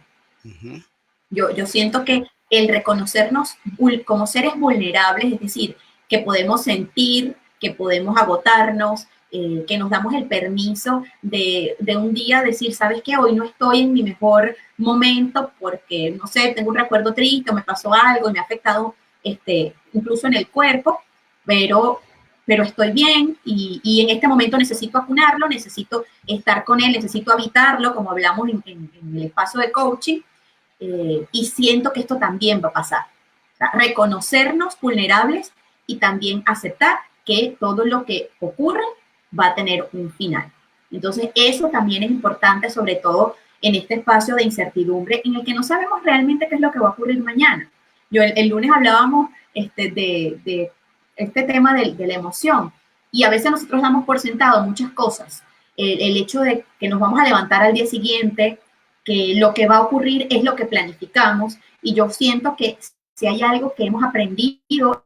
Yo siento que el reconocernos como seres vulnerables, es decir, que podemos sentir, que podemos agotarnos, que nos damos el permiso de un día decir, ¿sabes qué? Hoy no estoy en mi mejor momento porque, no sé, tengo un recuerdo triste o me pasó algo y me ha afectado incluso en el cuerpo. pero estoy bien y en este momento necesito acunarlo, necesito estar con él, necesito habitarlo, como hablamos en el espacio de coaching, y siento que esto también va a pasar. O sea, reconocernos vulnerables y también aceptar que todo lo que ocurre va a tener un final. Entonces, eso también es importante, sobre todo en este espacio de incertidumbre en el que no sabemos realmente qué es lo que va a ocurrir mañana. Yo el lunes hablábamos de este tema de la emoción y a veces nosotros damos por sentado muchas cosas. El hecho de que nos vamos a levantar al día siguiente, que lo que va a ocurrir es lo que planificamos y yo siento que si hay algo que hemos aprendido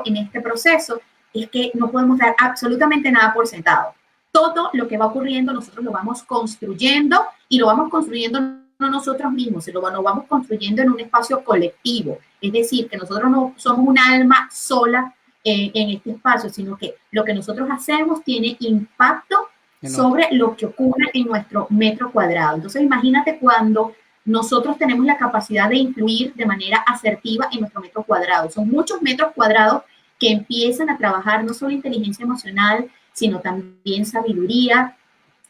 en este proceso es que no podemos dar absolutamente nada por sentado. Todo lo que va ocurriendo nosotros lo vamos construyendo y lo vamos construyendo no nosotros mismos, lo vamos construyendo en un espacio colectivo. Es decir, que nosotros no somos un alma sola en este espacio, sino que lo que nosotros hacemos tiene impacto sobre lo que ocurre en nuestro metro cuadrado. Entonces, imagínate cuando nosotros tenemos la capacidad de influir de manera asertiva en nuestro metro cuadrado. Son muchos metros cuadrados que empiezan a trabajar no solo inteligencia emocional, sino también sabiduría,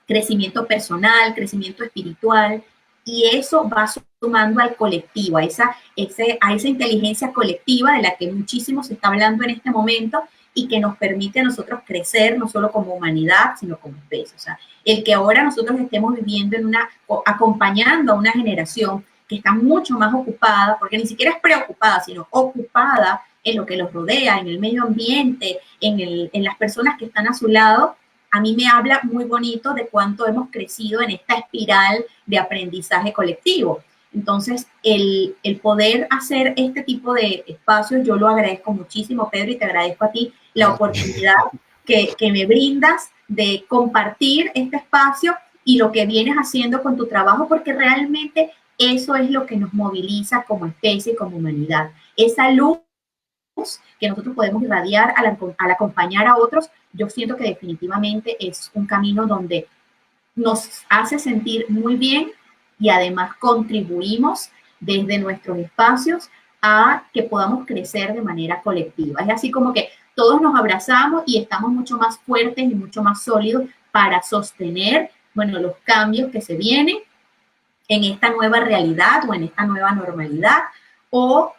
crecimiento personal, crecimiento espiritual, y eso va sumando al colectivo, a esa inteligencia colectiva de la que muchísimo se está hablando en este momento y que nos permite a nosotros crecer no solo como humanidad, sino como especie. O sea, el que ahora nosotros estemos viviendo acompañando a una generación que está mucho más ocupada, porque ni siquiera es preocupada, sino ocupada en lo que los rodea, en el medio ambiente, en las personas que están a su lado, a mí me habla muy bonito de cuánto hemos crecido en esta espiral de aprendizaje colectivo. Entonces, el poder hacer este tipo de espacios, yo lo agradezco muchísimo, Pedro, y te agradezco a ti la oportunidad que me brindas de compartir este espacio y lo que vienes haciendo con tu trabajo, porque realmente eso es lo que nos moviliza como especie, como humanidad. Esa luz que nosotros podemos irradiar al acompañar a otros, yo siento que definitivamente es un camino donde nos hace sentir muy bien y además contribuimos desde nuestros espacios a que podamos crecer de manera colectiva. Es así como que todos nos abrazamos y estamos mucho más fuertes y mucho más sólidos para sostener, bueno, los cambios que se vienen en esta nueva realidad o en esta nueva normalidad o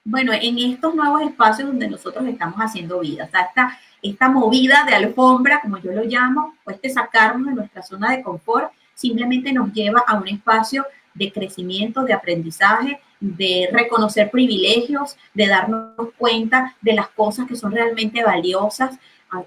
bueno, en estos nuevos espacios donde nosotros estamos haciendo vida, o sea, esta movida de alfombra, como yo lo llamo, o sacarnos de nuestra zona de confort, simplemente nos lleva a un espacio de crecimiento, de aprendizaje, de reconocer privilegios, de darnos cuenta de las cosas que son realmente valiosas.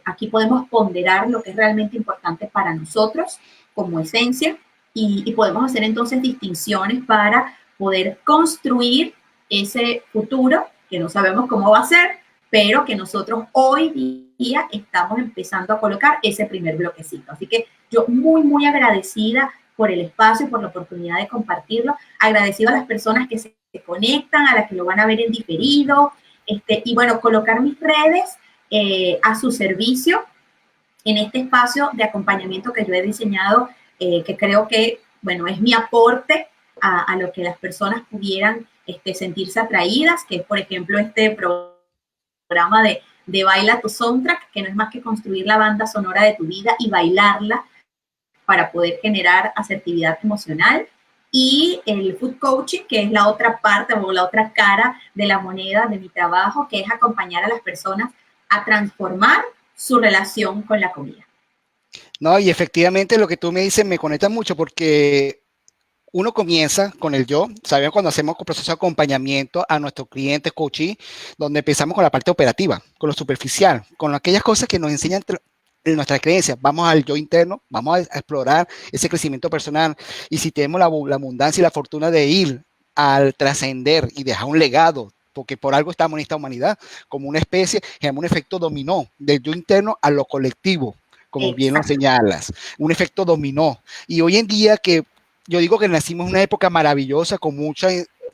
Aquí podemos ponderar lo que es realmente importante para nosotros como esencia y podemos hacer entonces distinciones para poder construir ese futuro que no sabemos cómo va a ser, pero que nosotros hoy día estamos empezando a colocar ese primer bloquecito. Así que yo muy agradecida por el espacio, por la oportunidad de compartirlo, agradecido a las personas que se conectan, a las que lo van a ver en diferido, y bueno, colocar mis redes a su servicio en este espacio de acompañamiento que yo he diseñado, que creo que, bueno, es mi aporte a lo que las personas pudieran sentirse atraídas, que es, por ejemplo, este programa de Baila tu Soundtrack, que no es más que construir la banda sonora de tu vida y bailarla para poder generar asertividad emocional. Y el Food Coaching, que es la otra parte o la otra cara de la moneda de mi trabajo, que es acompañar a las personas a transformar su relación con la comida. No, y efectivamente lo que tú me dices me conecta mucho porque uno comienza con el yo, ¿saben? Cuando hacemos un proceso de acompañamiento a nuestros clientes, coaching, donde empezamos con la parte operativa, con lo superficial, con aquellas cosas que nos enseñan en nuestras creencias. Vamos al yo interno, vamos a explorar ese crecimiento personal. Y si tenemos la abundancia y la fortuna de ir al trascender y dejar un legado, porque por algo estamos en esta humanidad, como una especie, genera un efecto dominó del yo interno a lo colectivo, como bien lo señalas, un efecto dominó. Y hoy en día que yo digo que nacimos en una época maravillosa, con mucha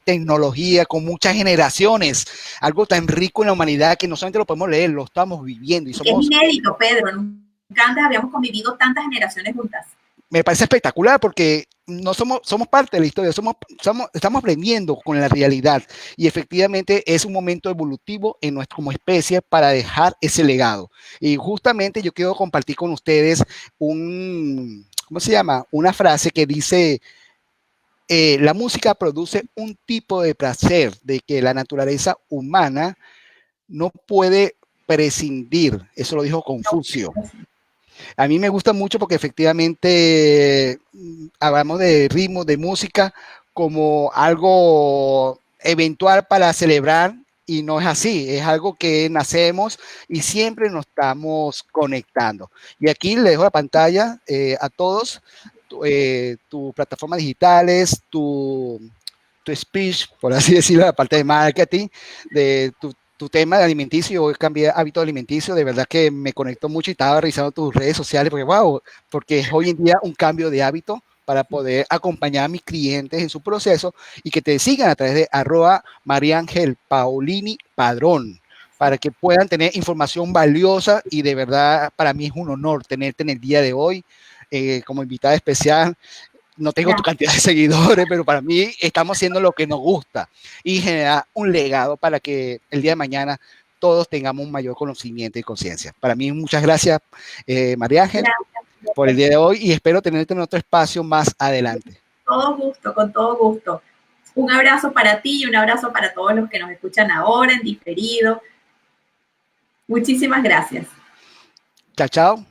tecnología, con muchas generaciones, algo tan rico en la humanidad que no solamente lo podemos leer, lo estamos viviendo. Y somos, es inédito, Pedro, nunca antes habíamos convivido tantas generaciones juntas. Me parece espectacular porque no somos parte de la historia, estamos aprendiendo con la realidad y efectivamente es un momento evolutivo en nuestro, como especie para dejar ese legado. Y justamente yo quiero compartir con ustedes ¿cómo se llama? Una frase que dice, la música produce un tipo de placer de que la naturaleza humana no puede prescindir. Eso lo dijo Confucio. A mí me gusta mucho porque efectivamente hablamos de ritmo, de música como algo eventual para celebrar y no es así, es algo que nacemos y siempre nos estamos conectando. Y aquí le dejo la pantalla a todos, tus plataformas digitales, tu speech, por así decirlo, la parte de marketing, de tu tema de alimenticio, yo cambié hábito alimenticio, de verdad que me conectó mucho y estaba revisando tus redes sociales, porque wow, porque es hoy en día un cambio de hábito para poder acompañar a mis clientes en su proceso y que te sigan a través de @MariangelPauliniPadrón para que puedan tener información valiosa y de verdad para mí es un honor tenerte en el día de hoy como invitada especial. No tengo tu cantidad de seguidores, pero para mí estamos haciendo lo que nos gusta y generar un legado para que el día de mañana todos tengamos un mayor conocimiento y conciencia. Para mí, muchas gracias, María Ángel, por el día de hoy y espero tenerte en otro espacio más adelante. Todo gusto, con todo gusto. Un abrazo para ti y un abrazo para todos los que nos escuchan ahora en diferido. Muchísimas gracias. Chao, chao.